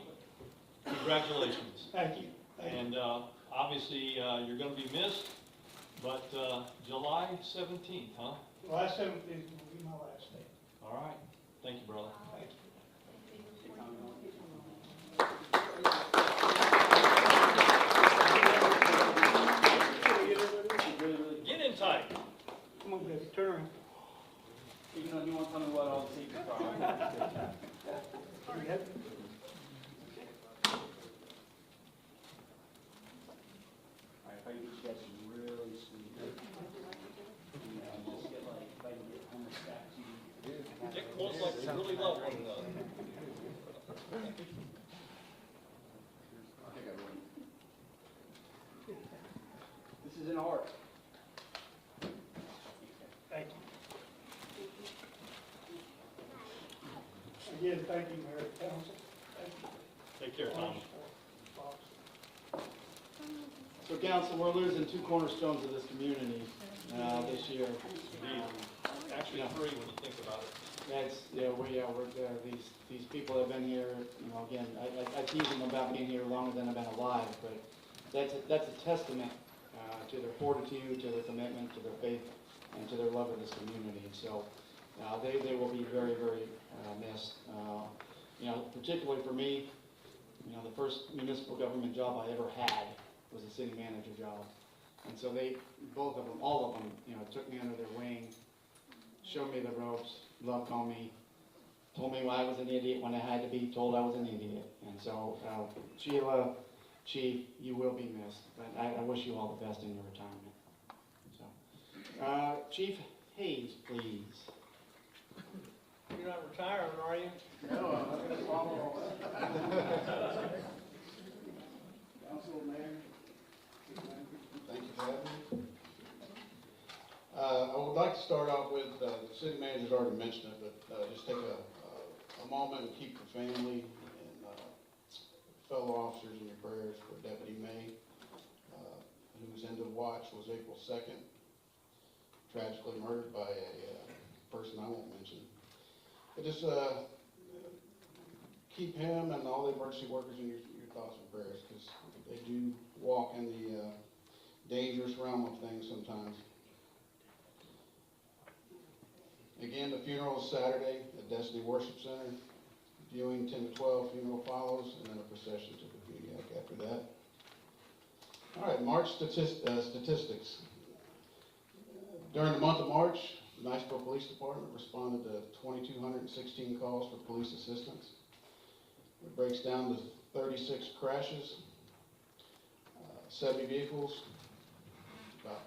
congratulations. Thank you. Thank you. And obviously, you're going to be missed, but July 17th, huh? July 17th will be my last day. All right. Thank you, brother. Thank you. Get in tight. Come on, baby, turn around. You know, you want to tell me what all the secrets are? Alright, if I can get you guys some really sweet. Just get like, if I can get Homer statue. Get close like you really love one another. This is an art. Thank you. Again, thank you, Mayor, Council. Thank you. Take care, Tommy. So council, we're losing two cornerstones of this community, this year. Actually, three when you think about it. That's, these people have been here, you know, again, I tease them about being here longer than I've been alive, but that's a testament, to their fortitude, to their commitment, to their faith, and to their love of this community. So, they will be very, very, missed. You know, particularly for me, you know, the first municipal government job I ever had was a city manager job. And so they, both of them, all of them, you know, took me under their wing, showed me the ropes, loved on me, told me I was an idiot when I had to be told I was an idiot. And so, Sheila, Chief, you will be missed, but I wish you all the best in your retirement. So, Chief Hayes, please. You're not retiring, are you? No, I'm not gonna follow. Council, Mayor. Thank you for having me. I would like to start off with, the city manager's already mentioned it, but just take a moment and keep your family and fellow officers in your prayers for Deputy May, whose end of watch was April 2nd, tragically murdered by a person I won't mention. But just keep him and all the emergency workers in your thoughts and prayers, because they do walk in the dangerous realm of things sometimes. Again, the funeral is Saturday at Destiny Worship Center. Viewing 10 to 12, funeral follows, and then a procession to the Funiac after that. All right, March statistics. During the month of March, the Niceville Police Department responded to 2,216 calls for police assistance. It breaks down to 36 crashes, 70 vehicles, about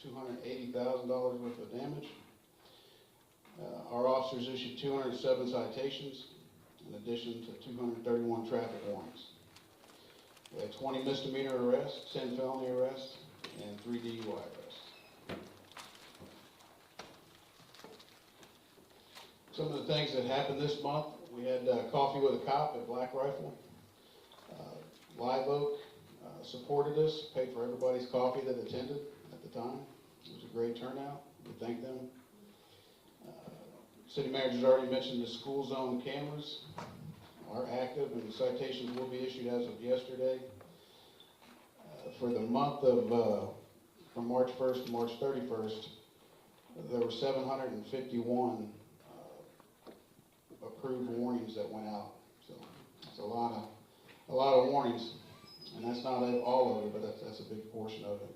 $280,000 worth of damage. Our officers issued 207 citations, in addition to 231 traffic warnings. We had 20 misdemeanor arrests, 10 felony arrests, and 3 DUI arrests. Some of the things that happened this month, we had Coffee with a Cop at Black Rifle. Live Oak supported us, paid for everybody's coffee that attended at the time. It was a great turnout. We thank them. City manager's already mentioned the school zone cameras are active, and the citations will be issued as of yesterday. For the month of, from March 1st to March 31st, there were 751 approved warnings that went out. So it's a lot of warnings, and that's not all of it, but that's a big portion of it.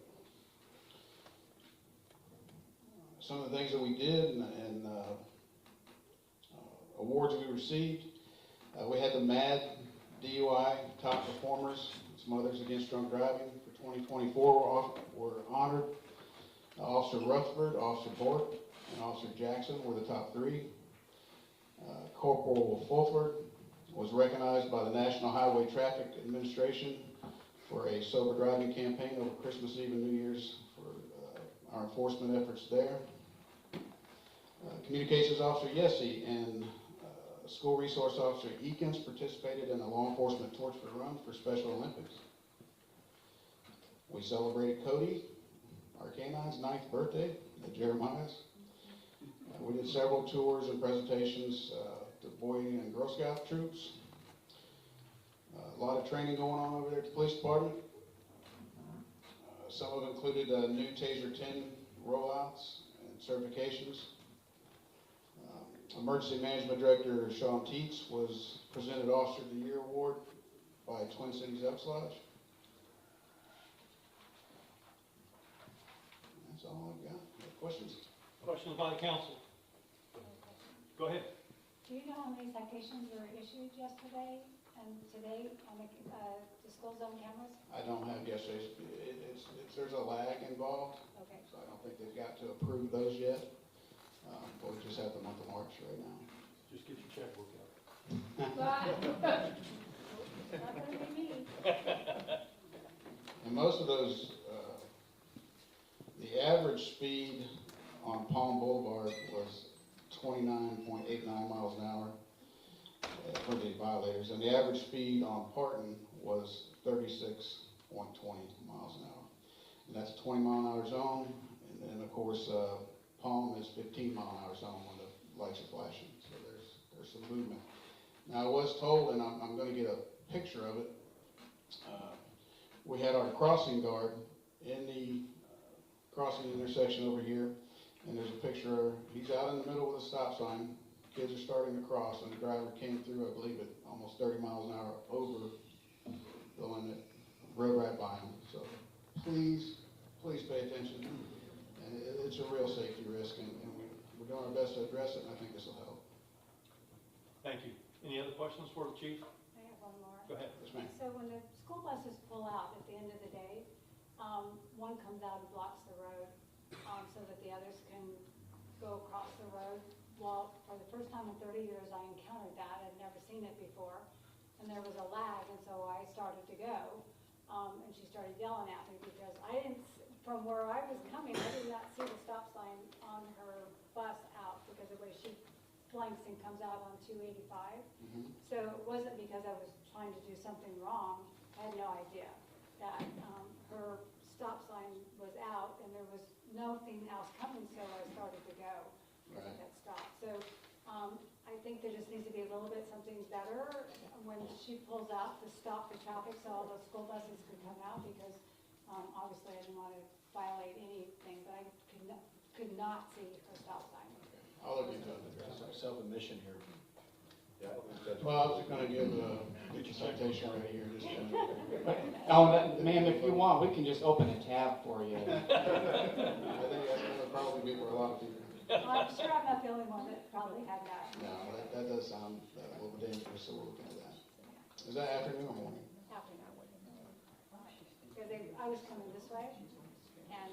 Some of the things that we did and awards we received. We had the MAD DUI Top Performers, Mothers Against Drunk Driving for 2024 were honored. Officer Rutherford, Officer Bork, and Officer Jackson were the top 3. Corporal Fulford was recognized by the National Highway Traffic Administration for a sober driving campaign over Christmas Eve and New Year's for our enforcement efforts there. Communications Officer Yessie and School Resource Officer Eakins participated in the Law Enforcement Torch for Run for Special Olympics. We celebrated Cody, our canine's 9th birthday at Jeremiah's. We did several tours and presentations to Boy and Girl Scout troops. A lot of training going on over there at the police department. Some of it included new Taser 10 rollouts and certifications. Emergency Management Director Sean Teets was presented Officer of the Year Award by Twin Cities Upslodge. That's all I've got. Any questions? Questions by the council? Go ahead. Do you know how many citations were issued yesterday and today on the school zone cameras? I don't have yesterday's. There's a lag involved, Okay. so I don't think they've got to approve those yet. But we just have the month of March right now. Just get your checkbook out. Not gonna be me. And most of those, the average speed on Palm Boulevard was 29.89 miles an hour for the violators, and the average speed on Parton was 36.20 miles an hour. And that's a 20-mile-an-hour zone, and then of course Palm is 15-mile-an-hour zone when the lights are flashing. So there's some movement. Now I was told, and I'm going to get a picture of it. We had our crossing guard in the crossing intersection over here. And there's a picture, he's out in the middle with a stop sign, kids are starting to cross, and the driver came through, I believe, at almost 30 miles an hour over the limit, rode right by him. So please pay attention. And it's a real safety risk, and we're doing our best to address it, and I think this will help. Thank you. Any other questions for the chief? I have one more. Go ahead. Yes, ma'am. So when the school buses pull out at the end of the day, one comes out and blocks the road, so that the others can go across the road. Well, for the first time in 30 years, I encountered that. I'd never seen it before. And there was a lag, and so I started to go. And she started yelling at me because I didn't, from where I was coming, I did not see the stop sign on her bus out because the way she flanks and comes out on 285. So it wasn't because I was trying to do something wrong. I had no idea that her stop sign was out and there was nothing else coming, so I started to go because of that stop. So I think there just needs to be a little bit something better when she pulls out to stop the traffic so all the school buses can come out, because obviously I didn't want to violate anything, but I could not see her stop sign. I'll look into it. It's like self-admission here. Yeah. Well, I was going to give a citation right here. Just ma'am, if you want, we can just open a tab for you. I think that would probably be for a lot of people. Well, I'm sure I'm not the only one that probably had that. No, that does sound a little bit dangerous, so we're looking at that. Is that afternoon or morning? Afternoon. Because I was coming this way, and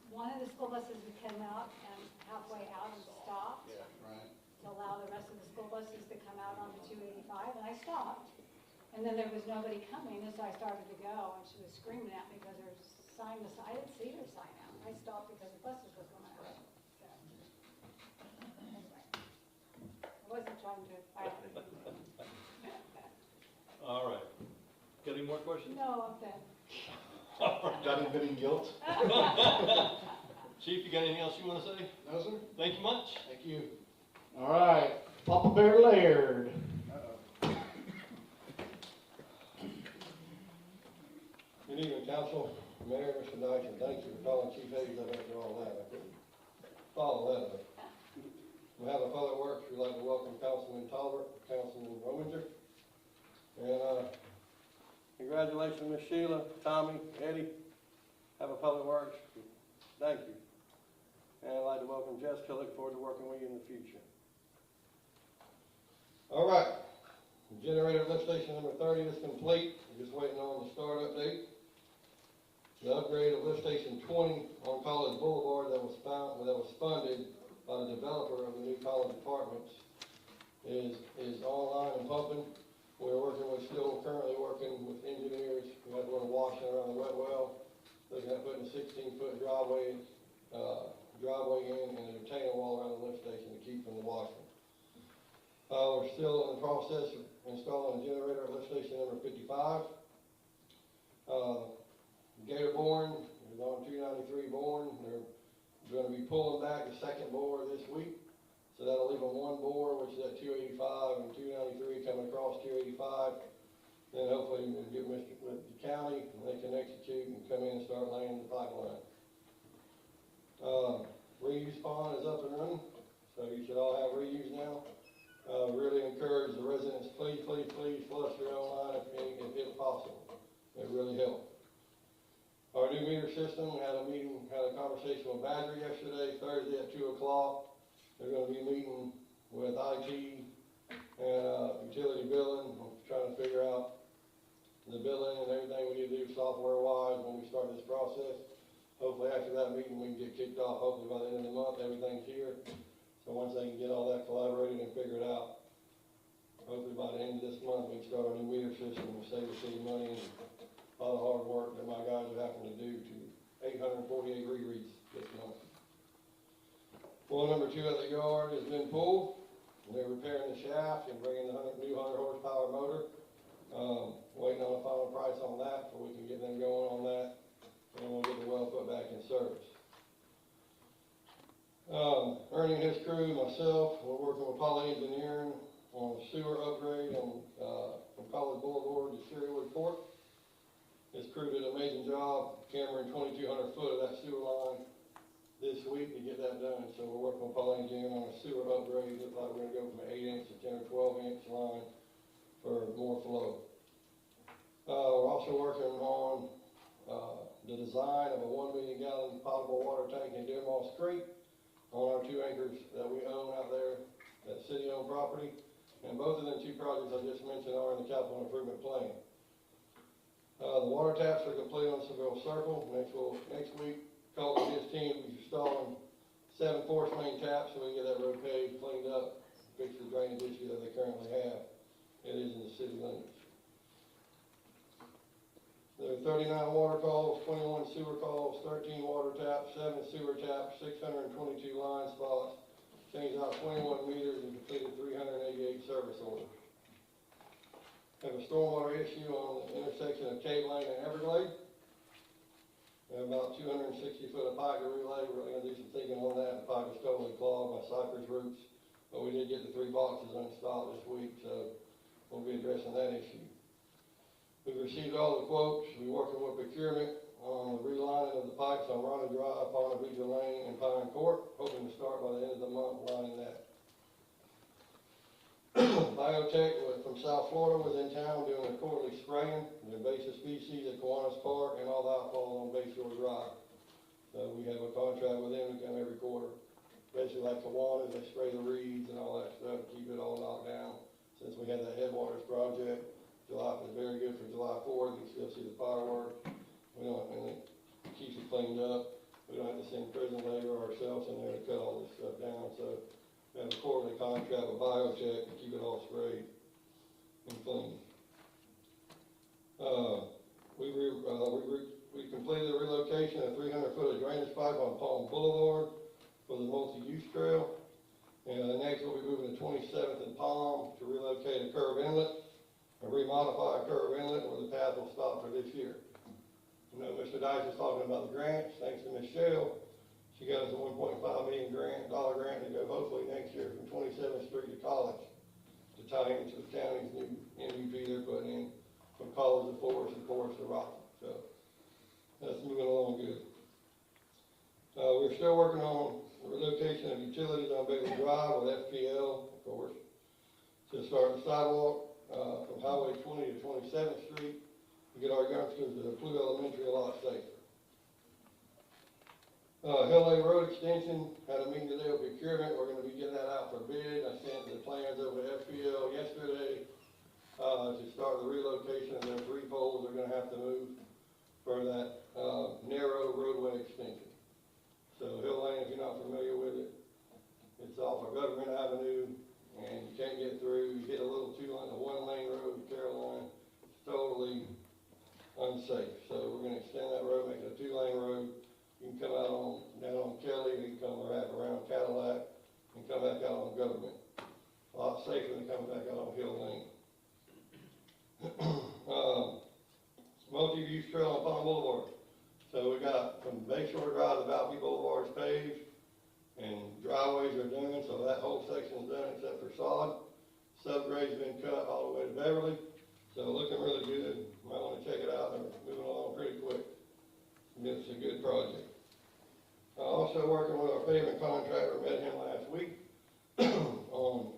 one of the school buses would come out and halfway out and stopped Right. to allow the rest of the school buses to come out onto 285, and I stopped. And then there was nobody coming, and so I started to go, and she was screaming at me because her sign was, I didn't see her sign out. I stopped because the buses were coming out. So, anyway, I wasn't trying to violate anything. All right. Got any more questions? No, I'm finished. Not admitting guilt? Chief, you got anything else you want to say? No, sir. Thank you much. Thank you. All right, Papa Bear Laird. Good evening, council, mayor, Mr. Dyson, thank you for calling Chief Hayes up after all that. I couldn't follow that up. We have a public works, we'd like to welcome Councilman Talbot, Councilman Rominger. And, congratulations, Miss Sheila, Tommy, Eddie, have a public works, thank you. And I'd like to welcome Jessica, look forward to working with you in the future. All right, generator lift station number 30 is complete, we're just waiting on the startup date. The upgrade of lift station 20 on College Boulevard that was funded by the developer of the new college apartments is online and pumping. We're still currently working with engineers. We have a little washing around the wet well, looking at putting a 16-foot driveway in and a retaining wall around the lift station to keep from the washing. We're still in the process of installing a generator at lift station number 55. Gator Bourne is on 293 Bourne. They're going to be pulling back the second bore this week. So that'll leave them one bore, which is at 285 and 293 coming across 285. Then hopefully we'll get with the county and they can execute and come in and start laying the pipeline. Reuse pond is up and running, so you should all have reuse now. Really encourage the residents, please flush your own line if possible. It really helped. Our new meter system, had a conversation with Badger yesterday, Thursday at 2 o'clock. They're going to be meeting with IT and utility billing, trying to figure out the billing and everything we need to do software-wise when we start this process. Hopefully after that meeting we can get kicked off. Hopefully by the end of the month everything's here. So once they can get all that collaborated and figured out, hopefully by the end of this month we can start our new meter system and save the city money and a lot of hard work that my guys are having to do to 848 rereads this month. Well, number 2 at the yard has been pulled. They're repairing the shaft and bringing the new 100 horsepower motor. Waiting on a final price on that so we can get them going on that. And we'll get the well put back in service. Ernie and his crew, myself, we're working with Poly Engineering on a sewer upgrade from College Boulevard to Sherrywood Court. His crew did an amazing job cammering 2,200 foot of that sewer line this week to get that done. So we're working with Poly Engineering on a sewer upgrade. Looks like we're going to go from an 8-inch to 10 or 12-inch line for more flow. We're also working on the design of a 1 million gallon potable water tank in Deer Moss Creek on our 2 acres that we own out there, that city-owned property. And both of them 2 projects I just mentioned are in the capital improvement plan. The water taps are complete on Seville Circle. Next week, Colton and his team will be installing 7 force main taps so we can get that road paved, cleaned up, fix the drainage issue that they currently have. It is in the city limits. There are 39 water calls, 21 sewer calls, 13 water taps, 7 sewer taps, 622 line spots, changed out 21 meters and completed 388 service orders. Have a stormwater issue on the intersection of Cave Lane and Everglade. We have about 260 foot of pipe to relay. We're going to do some thinking on that. The pipe is totally clogged by cypress roots, but we did get the 3 boxes installed this week, so we'll be addressing that issue. We've received all the quotes. We're working with procurement on the relining of the pipes on Ronnie Drive, Pontevedra Lane, and Pine Court, hoping to start by the end of the month lining that. Biotech from South Florida was in town doing a quarterly spraying, the invasive species at Kiwanis Park and all the outfalls on Bayshore Drive. So we have a contract with them to come every quarter. Basically like Kiwanis, they spray the reeds and all that stuff, keep it all knocked down. Since we had that Headwaters project, July was very good for July 4th. You still see the fireworks. And it keeps it cleaned up. We don't have to send prison labor ourselves in there to cut all this stuff down. So we have a quarterly contract with Biotech to keep it all sprayed and clean. We completed the relocation of 300 foot of drainage pipe on Palm Boulevard for the multi-use trail. And next we'll be moving to 27th and Palm to relocate a curb inlet. Remodify a curve inlet where the path will stop for this year. You know, Mr. Dice was talking about the grants. Thanks to Ms. Shell, she got us a $1.5 million grant to go hopefully next year from 27th Street to College to tie into the county's new MUP they're putting in from College to Forest and Forest to Rocky. So that's moving along good. We're still working on the relocation of utilities on Bailey Drive with FPL, of course, to start the sidewalk. From Highway 20 to 27th Street to get our youngsters to the Blue Elementary a lot safer. Hill Lane Road Extension had a meeting today with procurement. We're going to be getting that out for bid. I sent the plans over to FPL yesterday to start the relocation of their 3 poles they're going to have to move for that narrow roadway extension. So Hill Lane, if you're not familiar with it, it's off of Government Avenue and you can't get unsafe. So we're gonna extend that road, make it a 2-lane road. You can come out on, down on Kelly, you can come wrap around Cadillac, and come back out on Government. A lot safer than coming back out on Hill Lane. Multi-use trail on Palm Boulevard. So we got from Bayshore Drive to Valpy Boulevard is paved, and driveways are done, so that whole section's done except for sod. Subgrade's been cut all the way to Beverly, so looking really good. Might wanna check it out, they're moving along pretty quick. It's a good project. Also working with our paving contractor, met him last week, on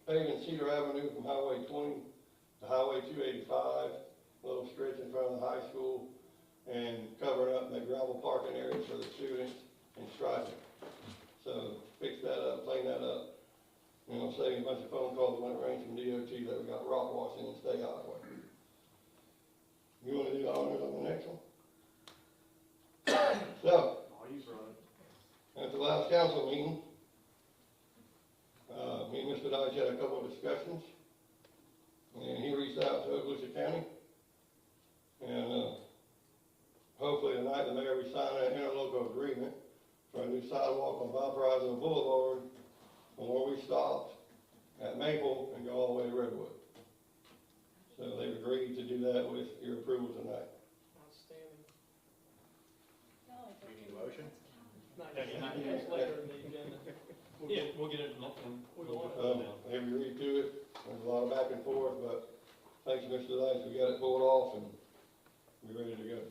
paving Cedar Avenue from Highway 20 to Highway 285, little stretch in front of the high school, and covering up the gravel parking areas for the students and striping. So fix that up, clean that up. You know, saving a bunch of phone calls when it rains from DOT that we got rock washing and stay out of the way. You wanna do the honors on the next one? So, at the last council meeting, me and Mr. Dodge had a couple of discussions, and he reached out to Okaloosa County, and, hopefully tonight the mayor will sign an interlocal agreement for a new sidewalk on Valparaiso Boulevard from where we stopped at Maple and go all the way to Redwood. So they've agreed to do that with your approval tonight. Outstanding. We need a motion? It's later in the agenda. Yeah, we'll get it in. Have you read through it, there's a lot of back and forth, but thanks to Mr. Dice, we got it pulled off and we're ready to go.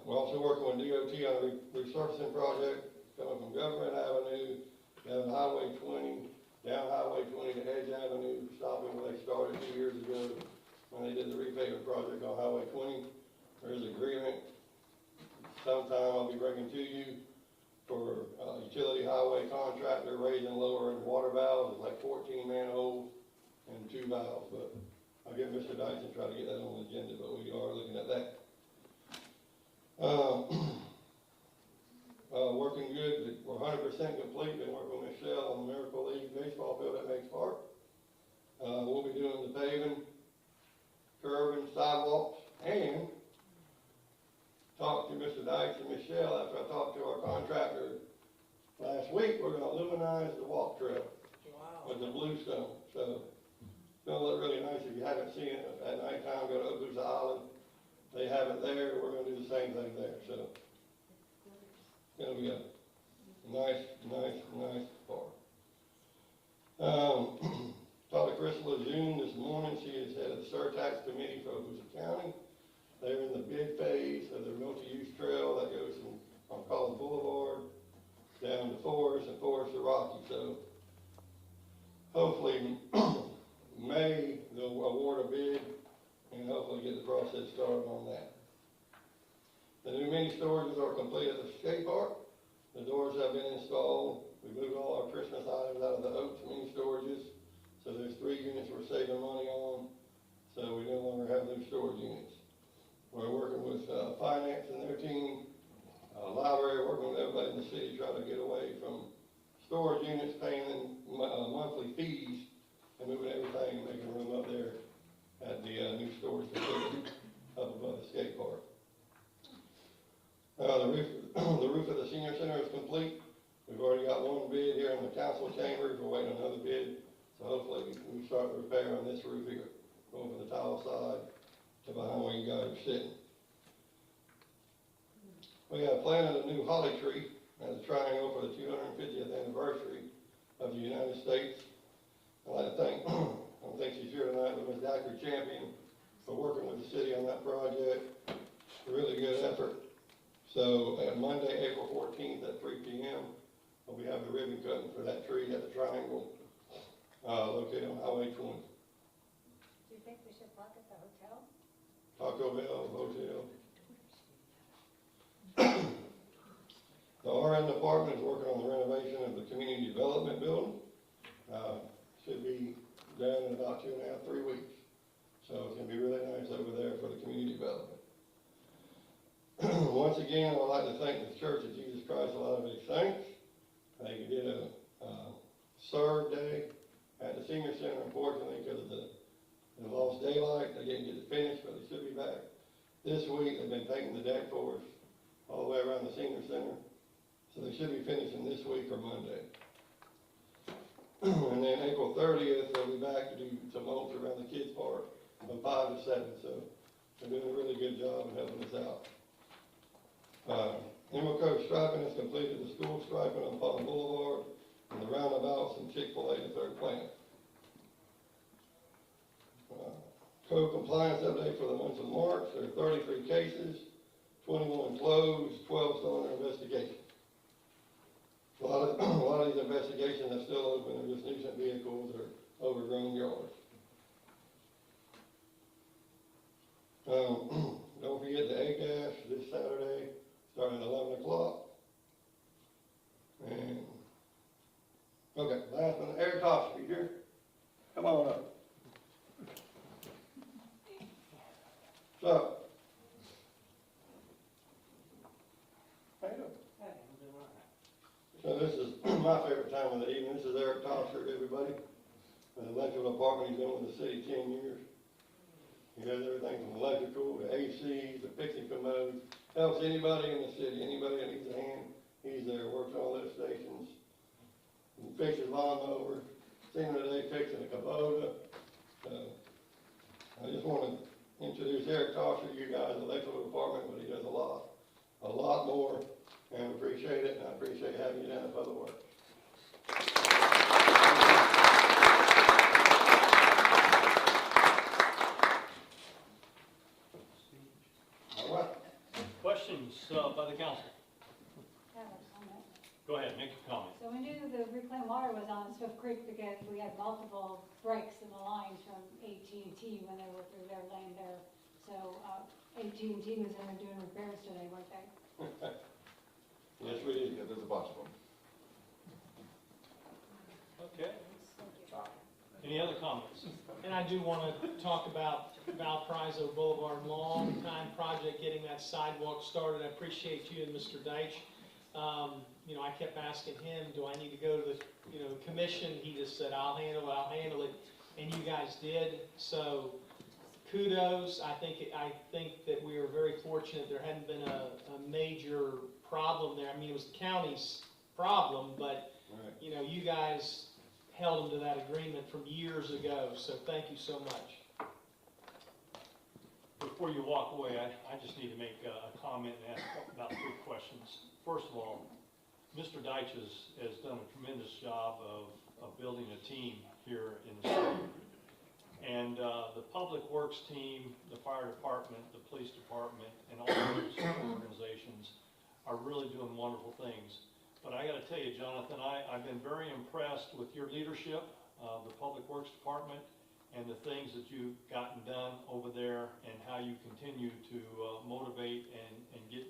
We're also working with DOT on a resurfacing project coming from Government Avenue, down Highway 20, down Highway 20 to Edge Avenue, stopping where they started 2 years ago when they did the repaving project on Highway 20. There's agreement. Sometime I'll be bringing to you for utility highway contractor raising and lowering water valves. It's like 14 manholes and 2 valves, but I'll get Mr. Dyson, try to get that on the agenda, but we are looking at that. Working good, we're 100% complete, been working with Michelle on the Miracle League baseball field at Makes Park. We'll be doing the paving, curbing, sidewalks, and talked to Mr. Dykes and Michelle after I talked to our contractor last week. We're gonna luminize the walk trail with the bluestone. So it's gonna look really nice. If you haven't seen it at nighttime, go to Okaloosa Island. They have it there. We're gonna do the same thing there. So it's gonna be a nice park. Talked to Crystal Lejeune this morning. She is head of the Surtax Committee for Okaloosa County. They're in the bid phase of their multi-use trail that goes from Collins Boulevard down to Forest and Forest to Rocky. So hopefully May they'll award a bid and hopefully get the process started on that. The new mini storages are complete at the skate park. The doors have been installed. We moved all our Christmas items out of the Oaks mini storages. So there's 3 units we're saving money on. So we no longer have those storage units. We're working with finance and their team, library, working with everybody in the city, trying to get away from storage units, paying them monthly fees, and moving everything and making room up there at the new storage facility up above the skate park. The roof of the senior center is complete. We've already got 1 bid here in the council chambers. We're waiting on another bid, so hopefully we can start the repair on this roof here, going from the tile side to behind where you guys are sitting. We have planted a new holly tree as a triangle for the 250th anniversary of the United States. I'd like to thank, I don't think she's here tonight, but Ms. Dr. Champion for working with the city on that project. Really good effort. So Monday, April 14th at 3 p.m., we have the ribbon cutting for that tree at the triangle located on Highway 20. Do you think we should park at the hotel? Taco Bell Hotel. The RN department is working on the renovation of the community development building. Should be done in about 2.5 to 3 weeks. So it's gonna be really nice over there for the community development. Once again, I'd like to thank the Church of Jesus Christ of Latter-day Saints. They did a serve day at the senior center, unfortunately, because of the lost daylight. They didn't get it finished, but they should be back This week, they've been painting the deck for us, all the way around the senior center. So they should be finishing this week or Monday. And then April 30th, they'll be back to do some mulch around the kids' park from 5 to 7, so they're doing a really good job of helping us out. Emerald Cove striping has completed the school striping on Palm Boulevard and the roundabouts and Chick-fil-A to Third Plant. Code compliance update for the month of March, there are 33 cases, 21 closed, 12 still under investigation. A lot of these investigations are still open, they're just nuisance vehicles or overgrown yards. Don't forget the egg dash this Saturday, starting at 11 o'clock. And, okay, last one, Eric Tosh, you here? Come on up. So. How you doing? So this is my favorite time of the evening. This is Eric Tosser, everybody. In the electrical department, he's been with the city 10 years. He does everything from electrical to AC to fixing commodes. Helps anybody in the city, anybody that needs a hand, he's there, works on all those stations. He fixes lawnmower, seen him today fixing a Kubota. I just want to introduce Eric Tosser to you guys, the electrical department, but he does a lot more, and appreciate it, and I appreciate having you down at Public Works. All right. Questions by the council? I have a comment. Go ahead, make your comment. So we knew the reclaimed water was on Swift Creek because we had multiple breaks in the lines from AT&T when they were through their lane there. So AT&T was in there doing repairs today, weren't they? Yes, we did. Yeah, there's a bunch of them. Okay. Any other comments? And I do want to talk about Valparaiso Boulevard, long time project, getting that sidewalk started. I appreciate you and Mr. Deitch. You know, I kept asking him, do I need to go to the, commission? He just said, I'll handle it, and you guys did. So kudos. I think that we are very fortunate. There hadn't been a major problem there. I mean, it was the county's problem, but, Right. you guys held them to that agreement from years ago, so thank you so much. Before you walk away, I just need to make a comment and ask about 3 questions. First of all, Mr. Deitch has done a tremendous job of building a team here in the city. And the Public Works team, the fire department, the police department, and all the other organizations are really doing wonderful things. But I got to tell you, Jonathan, I've been very impressed with your leadership of the Public Works Department and the things that you've gotten done over there and how you continue to motivate and get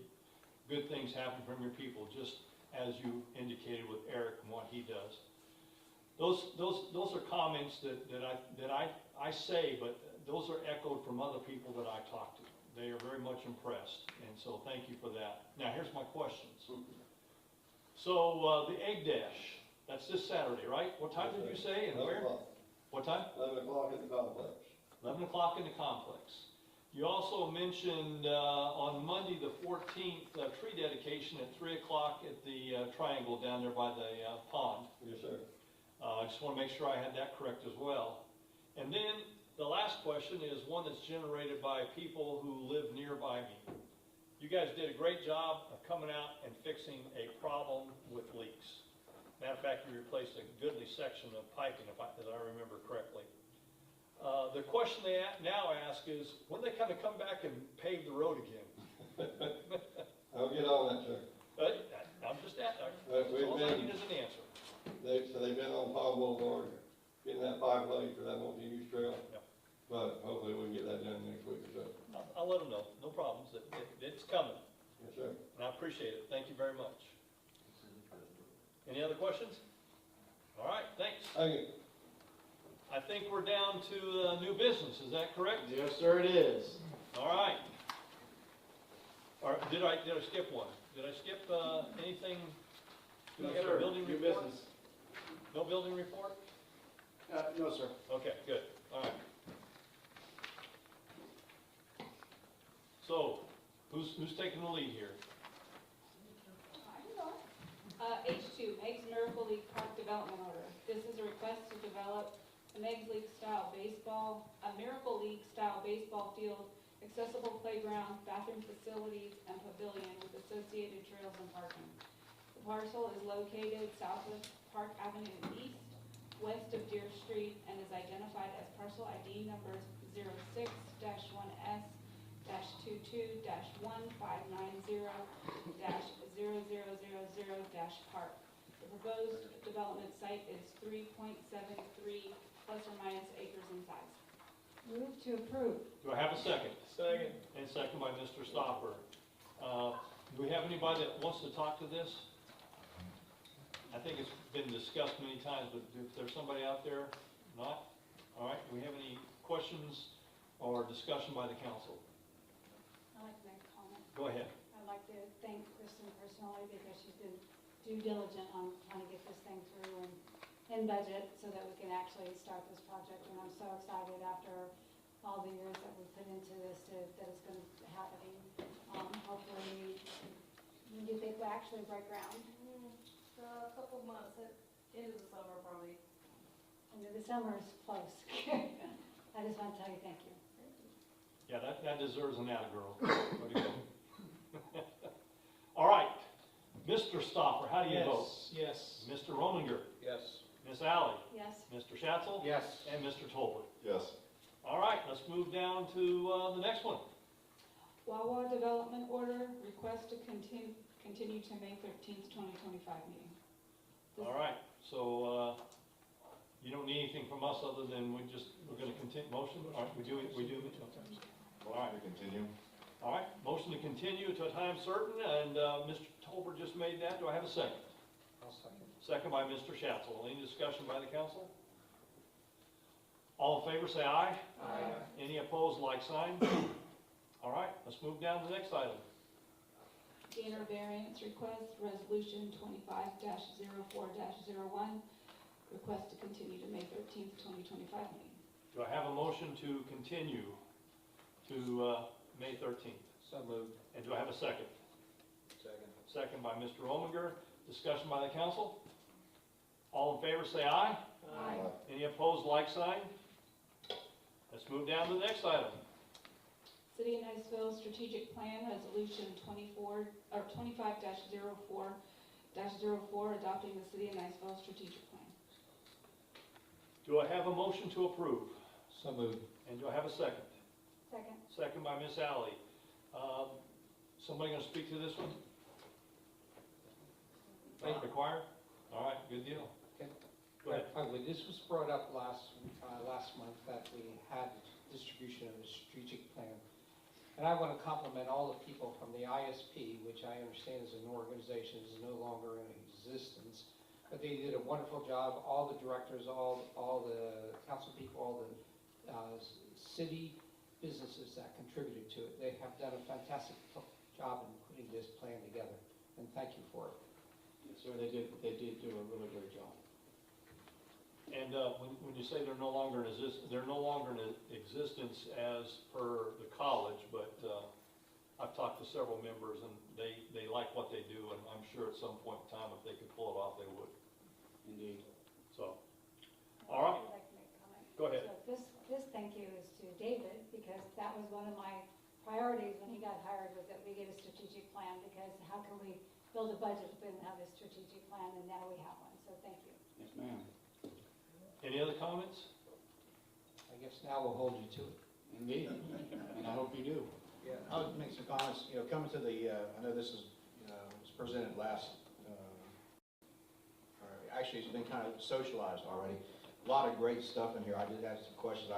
good things happen from your people, just as you indicated with Eric and what he does. Those are comments that I say, but those are echoed from other people that I talk to. They are very much impressed, and so thank you for that. Now, here's my questions. So, the egg dash, that's this Saturday, right? What time did you say and where? 11 o'clock. What time? 11 o'clock at the complex. 11 o'clock in the complex. You also mentioned on Monday the 14th, tree dedication at 3 o'clock at the triangle down there by the pond. Yes, sir. I just want to make sure I had that correct as well. And then the last question is one that's generated by people who live nearby me. You guys did a great job of coming out and fixing a problem with leaks. Matter of fact, you replaced a goodly section of piping, if I remember correctly. The question they now ask is, when they kind of come back and pave the road again? I'll get on that, sir. I'm just asking. We've All I been- need is an answer. So they've been on Palm Boulevard, getting that 5 lane for that multi-use trail. Yep. But hopefully we can get that done next week or so. I'll let them know. No problems. It's coming. Yes, sir. And I appreciate it. Thank you very much. Any other questions? All right, thanks. Thank you. I think we're down to new business. Is that correct? Yes, sir, it is. All right. Or did I skip one? Did I skip anything? Do No, we have sir. a building New report? business. No building report? No, sir. Okay, good. All right. So, who's taking the lead here? H2, Meg's Miracle League Park Development Order. This is a request to develop a Meg's League style baseball, a Miracle League style baseball field, accessible playground, bathroom facilities, and pavilion with associated trails and parking. The parcel is located southwest Park Avenue East, west of Deer Street, and is identified as parcel ID numbers 06-1S-22-1590-0000-Park. The proposed development site is 3.73 plus or minus acres in size. Move to approve. Do I have a second? Second. And second by Mr. Stopper. Do we have anybody that wants to talk to this? I think it's been discussed many times, but if there's somebody out there, not? All right, do we have any questions or discussion by the council? I'd like to make a comment. Go ahead. I'd like to thank Kristen personally because she's been due diligent on trying to get this thing through and in budget so that we can actually start this project. And I'm so excited after all the years that we put into this that it's going to be happening. Hopefully, when do you think we'll actually break ground? A couple months, end of the summer probably. And the summer is close. I just want to tell you thank you. Yeah, that deserves an atta girl. Way to go. All right, Mr. Stopper, how do you vote? Yes. Mr. Rominger, Yes. Miss Alley, Yes. Mr. Schatzel, Yes. and Mr. Tolbert. Yes. All right, let's move down to the next one. Wawa Development Order, request to continue to May 13th, 2025 meeting. All right, so you don't need anything from us other than we're going to continue, motion? All right, we do. All right. To continue. All right, motion to continue to a time certain, and Mr. Tolbert just made that. Do I have a second? I'll second. Second by Mr. Schatzel. Any discussion by the council? All in favor, say aye. Aye. Any opposed, like sign. All right, let's move down to the next item. Gainer variance request, resolution 25-04-01, request to continue to May 13th, 2025 meeting. Do I have a motion to continue to May 13th? So moved. And do I have a second? Second. Second by Mr. Ominger. Discussion by the council? All in favor, say aye. Aye. Any opposed, like sign. Let's move down to the next item. City of Niceville Strategic Plan, Resolution 25-04-04, adopting the City of Niceville Strategic Plan. Do I have a motion to approve? So moved. And do I have a second? Second. Second by Miss Alley. Somebody gonna speak to this one? Not required? All right, good deal. Okay. Go ahead. This was brought up last month that we had distribution of the strategic plan. And I want to compliment all the people from the ISP, which I understand is an organization that is no longer in existence. But they did a wonderful job, all the directors, all the council people, all the city businesses that contributed to it. They have done a fantastic job in putting this plan together, and thank you for it. Yes, sir, they did do a really great job. And when you say they're no longer in existence as per the college, but I've talked to several members and they like what they do, and I'm sure at some point in time if they could pull it off, they would. Indeed. So, all right, I'd like to make a comment. go ahead. So this thank you is to David, because that was one of my priorities when he got hired, was that we get a strategic plan, because how can we build a budget if we didn't have a strategic plan, and now we have one, so thank you. Yes, ma'am. Any other comments? I guess now we'll hold you to it. Indeed. And I hope you do. Yeah, I'll make some comments, coming to the, I know this is, was presented last, or actually it's been kind of socialized already. A lot of great stuff in here. I did have some questions.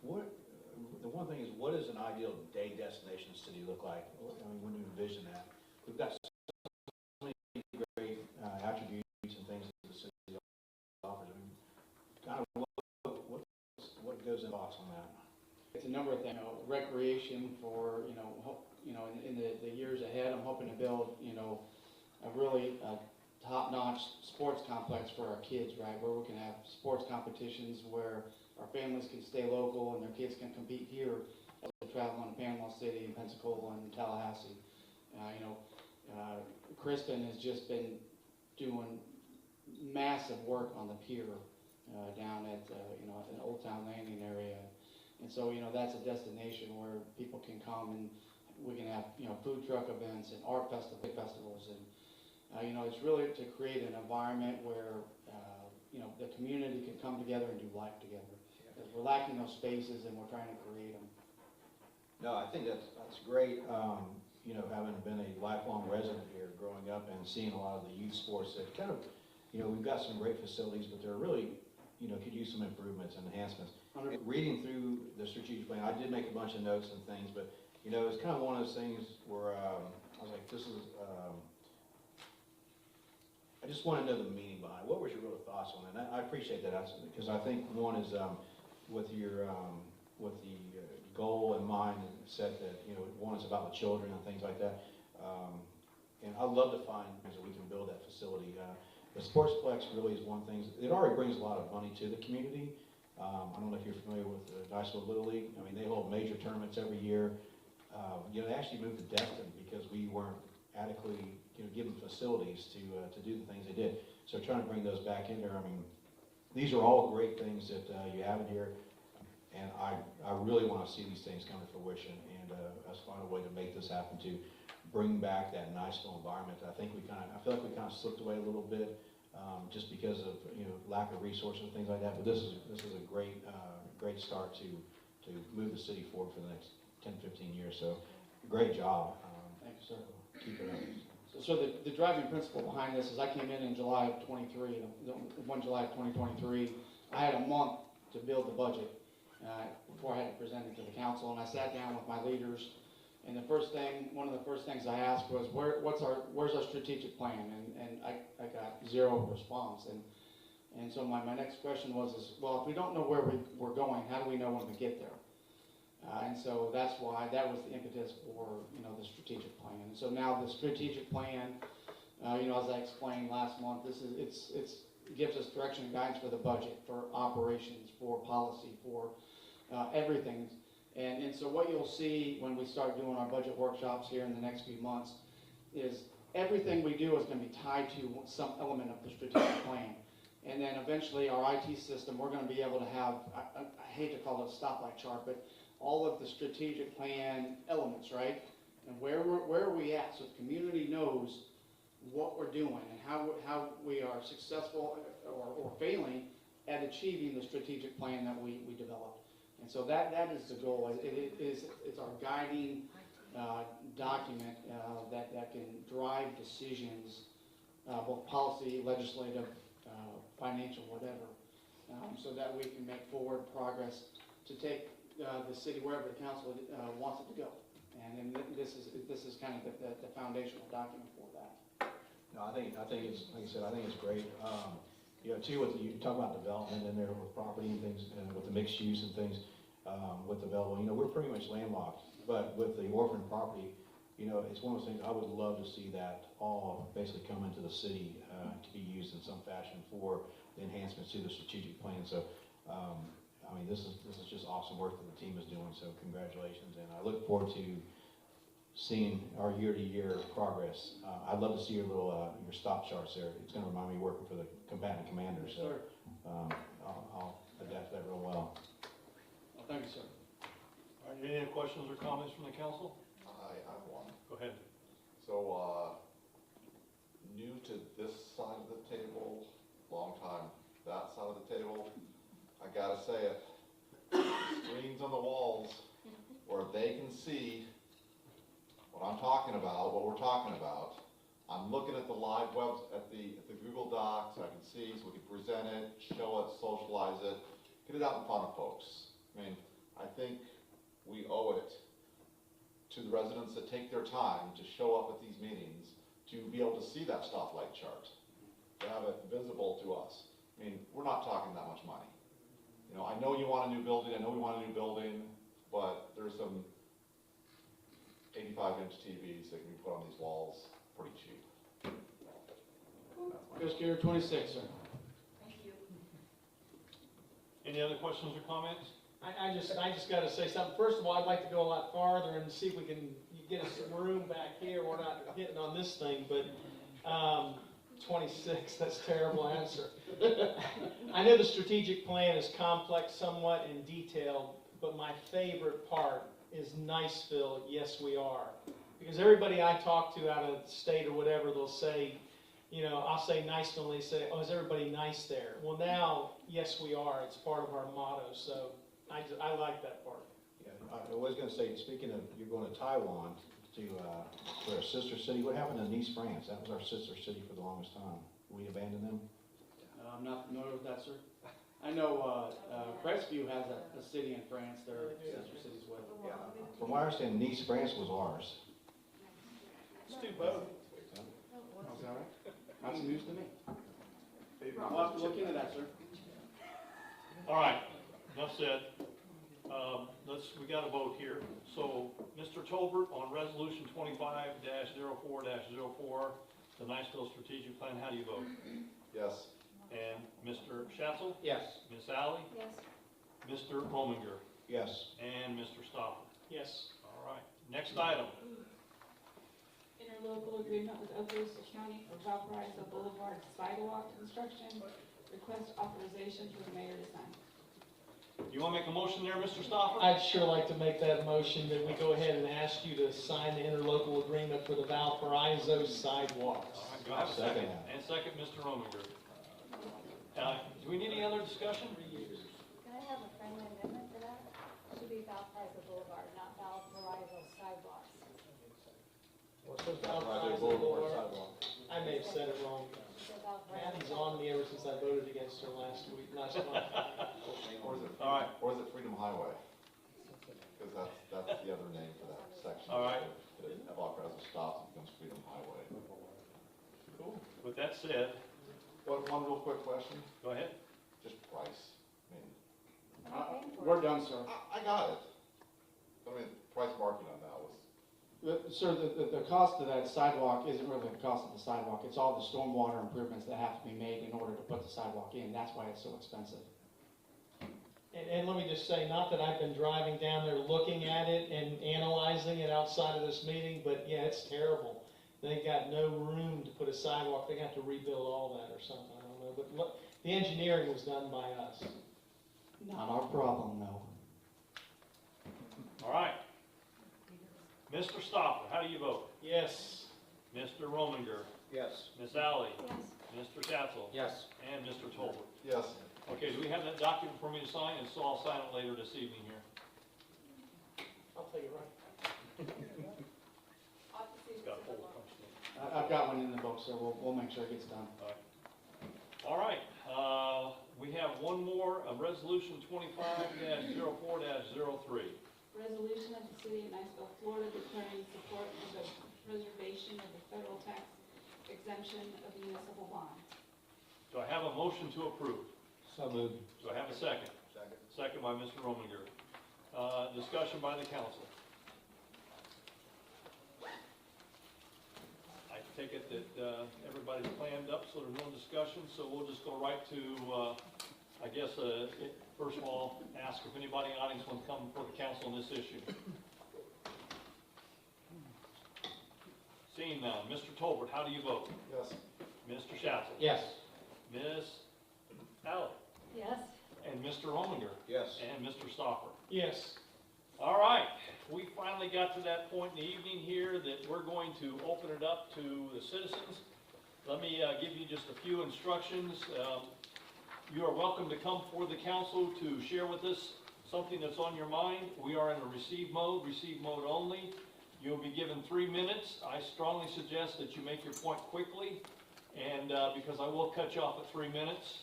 The one thing is, what does an ideal day destination city look like? I mean, when you envision that? We've got so many great attributes and things that the city offers. I mean, kind of what goes in the box on that? It's a number of things, recreation for, in the years ahead, I'm hoping to build, a really top-notch sports complex for our kids, right, where we can have sports competitions where our families can stay local and their kids can compete here also traveling to Panama City, Pensacola, and Tallahassee. Kristen has just been doing massive work on the pier down at, in the Old Town Landing area. And so, that's a destination where people can come and we can have, food truck events and art festivals. And, it's really to create an environment where, the community can come together and do life together. Because we're lacking those spaces and we're trying to create them. No, I think that's great, having been a lifelong resident here, growing up and seeing a lot of the youth sports that kind of, we've got some great facilities, but they're really, could use some improvements and enhancements. Reading through the strategic plan, I did make a bunch of notes and things, but, it's kind of one of those things where, I was like, this is, I just want to know the meaning behind it. What was your real thoughts on it? And I appreciate that, because I think one is, with the goal in mind and set that, one is about the children and things like that. And I'd love to find ways that we can build that facility. The Sportsplex really is one thing. It already brings a lot of money to the community. I don't know if you're familiar with the Niceville Little League. I mean, they hold major tournaments every year. They actually moved to Destin because we weren't adequately, given facilities to do the things they did. So trying to bring those back in there. I mean, these are all great things that you have in here. And I really want to see these things come to fruition, and let's find a way to make this happen, to bring back that Niceville environment. I feel like we kind of slipped away a little bit, just because of lack of resources and things like that. But this is a great start to move the city forward for the next 10, 15 years. So great job. Thank you, sir. Keep it up. So the driving principle behind this is I came in July of 23, 1 July of 2023. I had a month to build the budget before I had to present it to the council, and I sat down with my leaders, and one of the first things I asked was, where's our strategic plan? And I got zero response. And so my next question was, well, if we don't know where we're going, how do we know when we get there? And so that's why that was the impetus for the strategic plan. And so now the strategic plan, as I explained last month, it gives us direction and guidance for the budget, for operations, for policy, for everything. And so what you'll see when we start doing our budget workshops here in the next few months is everything we do is going to be tied to some element of the strategic plan. And then eventually our IT system, we're going to be able to have, I hate to call it a stoplight chart, but all of the strategic plan elements, right? And where are we at, so the community knows what we're doing and how we are successful or failing at achieving the strategic plan that we developed. And so that is the goal. It's our guiding document that can drive decisions, both policy, legislative, financial, whatever, so that we can make forward progress to take the city wherever the council wants it to go. And this is kind of the foundational document for that. No, I think it's, like I said, I think it's great. Too, you talk about development in there with property and things, and with the mixed use and things, with available, we're pretty much landlocked. But with the orphan property, it's one of those things, I would love to see that all basically come into the city to be used in some fashion for the enhancements to the strategic plan. So, this is just awesome work that the team is doing, so congratulations. And I look forward to seeing our year-to-year progress. I'd love to see your little your stop charts there. It's going to remind me of working for the combatant commander, so I'll adapt that real well. Well, thank you, sir. All right, any other questions or comments from the council? I have one. Go ahead. So, new to this side of the table, long time that side of the table, I gotta say it, screens on the walls where they can see what I'm talking about, what we're talking about. I'm looking at the live webs, at the Google Docs, I can see, so we can present it, show it, socialize it, get it out in front of folks. I think we owe it to the residents that take their time to show up at these meetings to be able to see that stoplight chart, to have it visible to us. We're not talking that much money. I know you want a new building, I know we want a new building, but there's some 85-inch TVs that can be put on these walls pretty cheap. Chris Gear, 26, sir. Thank you. Any other questions or comments? I just gotta say something. First of all, I'd like to go a lot farther and see if we can get us some room back here. We're not hitting on this thing, but, 26, that's a terrible answer. I know the strategic plan is complex somewhat and detailed, but my favorite part is Niceville, yes, we are. Because everybody I talk to out of the state or whatever, they'll say, you know, I'll say Niceville, and they say, oh, is everybody nice there? Well, now, yes, we are. It's part of our motto, so I like that part. Yeah, I was gonna say, speaking of, you're going to Taiwan to, for a sister city, what happened to Nice, France? That was our sister city for the longest time. We abandoned them? I'm not familiar with that, sir. I know, Crestview has a city in France, they're sister cities with. Yeah. From what I understand, Nice, France was ours. Let's do both. Oh, is that right? That's news to me. We'll have to look into that, sir. All right, enough said. We got a vote here. So, Mr. Tolbert, on resolution 25-04-04, the Niceville strategic plan, how do you vote? Yes. And Mr. Schatzel? Yes. Ms. Alley? Yes. Mr. Rominger? Yes. And Mr. Stopper? Yes. All right, next item. Interlocal agreement with Okaloosa County for Valparaiso Boulevard sidewalk construction. Request authorization for the mayor to sign. You want to make a motion there, Mr. Stopper? I'd sure like to make that motion that we go ahead and ask you to sign the interlocal agreement for the Valparaiso sidewalks. All right, do I have a second? And second, Mr. Rominger. Do we need any other discussion? Can I have a friendly amendment to that? Should be Valparaiso Boulevard, not Valparaiso sidewalks. Valparaiso Boulevard. I may have said it wrong. It says Valparaiso. Maddie's on me ever since I voted against her last month. Or is it Freedom Highway? Because that's the other name for that section. All right. Valparaiso stops and becomes Freedom Highway. Cool. With that said, One real quick question, go ahead. just price. I mean, Am I paying for it? We're done, sir. I got it. I mean, price marking on that was, Sir, the cost of that sidewalk isn't really the cost of the sidewalk, it's all the stormwater improvements that have to be made in order to put the sidewalk in, that's why it's so expensive. And let me just say, not that I've been driving down there looking at it and analyzing it outside of this meeting, but yeah, it's terrible. They got no room to put a sidewalk, they have to rebuild all that or something, I don't know, but look, the engineering was done by us. Not our problem, no. All right. Mr. Stopper, how do you vote? Yes. Mr. Rominger? Yes. Ms. Alley? Yes. Mr. Schatzel? Yes. And Mr. Tolbert? yes. Okay, do we have that document for me to sign? And so I'll sign it later this evening here. I'll tell you right. I'll have to see if It's got a it's folder. available. I've got one in the book, sir, we'll make sure it gets done. All right, we have one more, resolution 25-04-03. Resolution of the city of Niceville, Florida declaring support of the preservation of the federal tax exemption of municipal bonds. Do I have a motion to approve? So moved. Do I have a second? Second. Second by Mr. Rominger. Discussion by the council. I take it that everybody's planned up, so there's no discussion, so we'll just go right to, I guess, first of all, ask if anybody in the audience wants to come before the council on this issue. Seeing none. Mr. Tolbert, how do you vote? Yes. Mr. Schatzel? Yes. Ms. Alley? Yes. And Mr. Rominger? Yes. And Mr. Stopper? Yes. All right, we finally got to that point in the evening here that we're going to open it up to the citizens. Let me give you just a few instructions. You are welcome to come before the council to share with us something that's on your mind. We are in a receive mode only. You'll be given 3 minutes. I strongly suggest that you make your point quickly, and because I will cut you off at 3 minutes.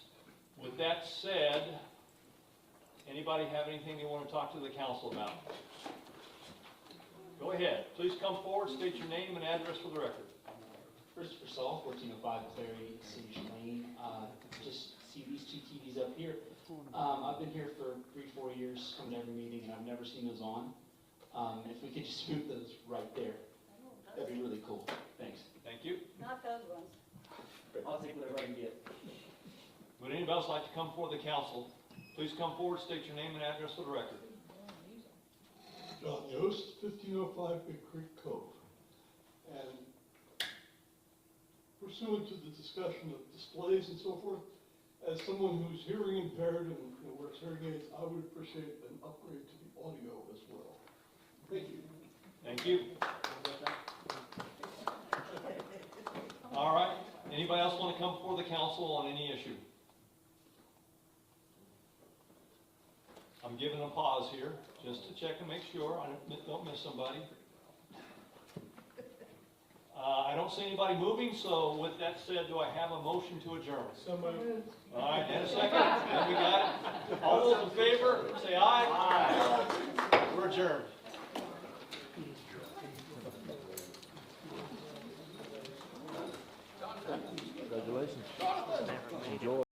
With that said, anybody have anything they want to talk to the council about? Go ahead. Please come forward, state your name and address for the record. Christopher Saul, 1405 Clary, City Lane. Just see these two TVs up here. I've been here for 3-4 years, coming to every meeting, and I've never seen those on. If we could just move those right there, that'd be really cool. Thanks. Thank you. Not those ones. I'll take whatever I can get. Would anybody else like to come before the council Please come forward, state your name and address for the record. John Yost, 1505 Big Creek Cove. And pursuant to the discussion of displays and so forth, as someone who's hearing impaired and wears hearing aids, I would appreciate an upgrade to the audio as well. Thank you. Thank you. All right, anybody else want to come before the council on any issue? I'm giving a pause here, just to check and make sure I don't miss somebody. I don't see anybody moving, so with that said, do I have a motion to adjourn? So moved. All right, and a second, then we got it.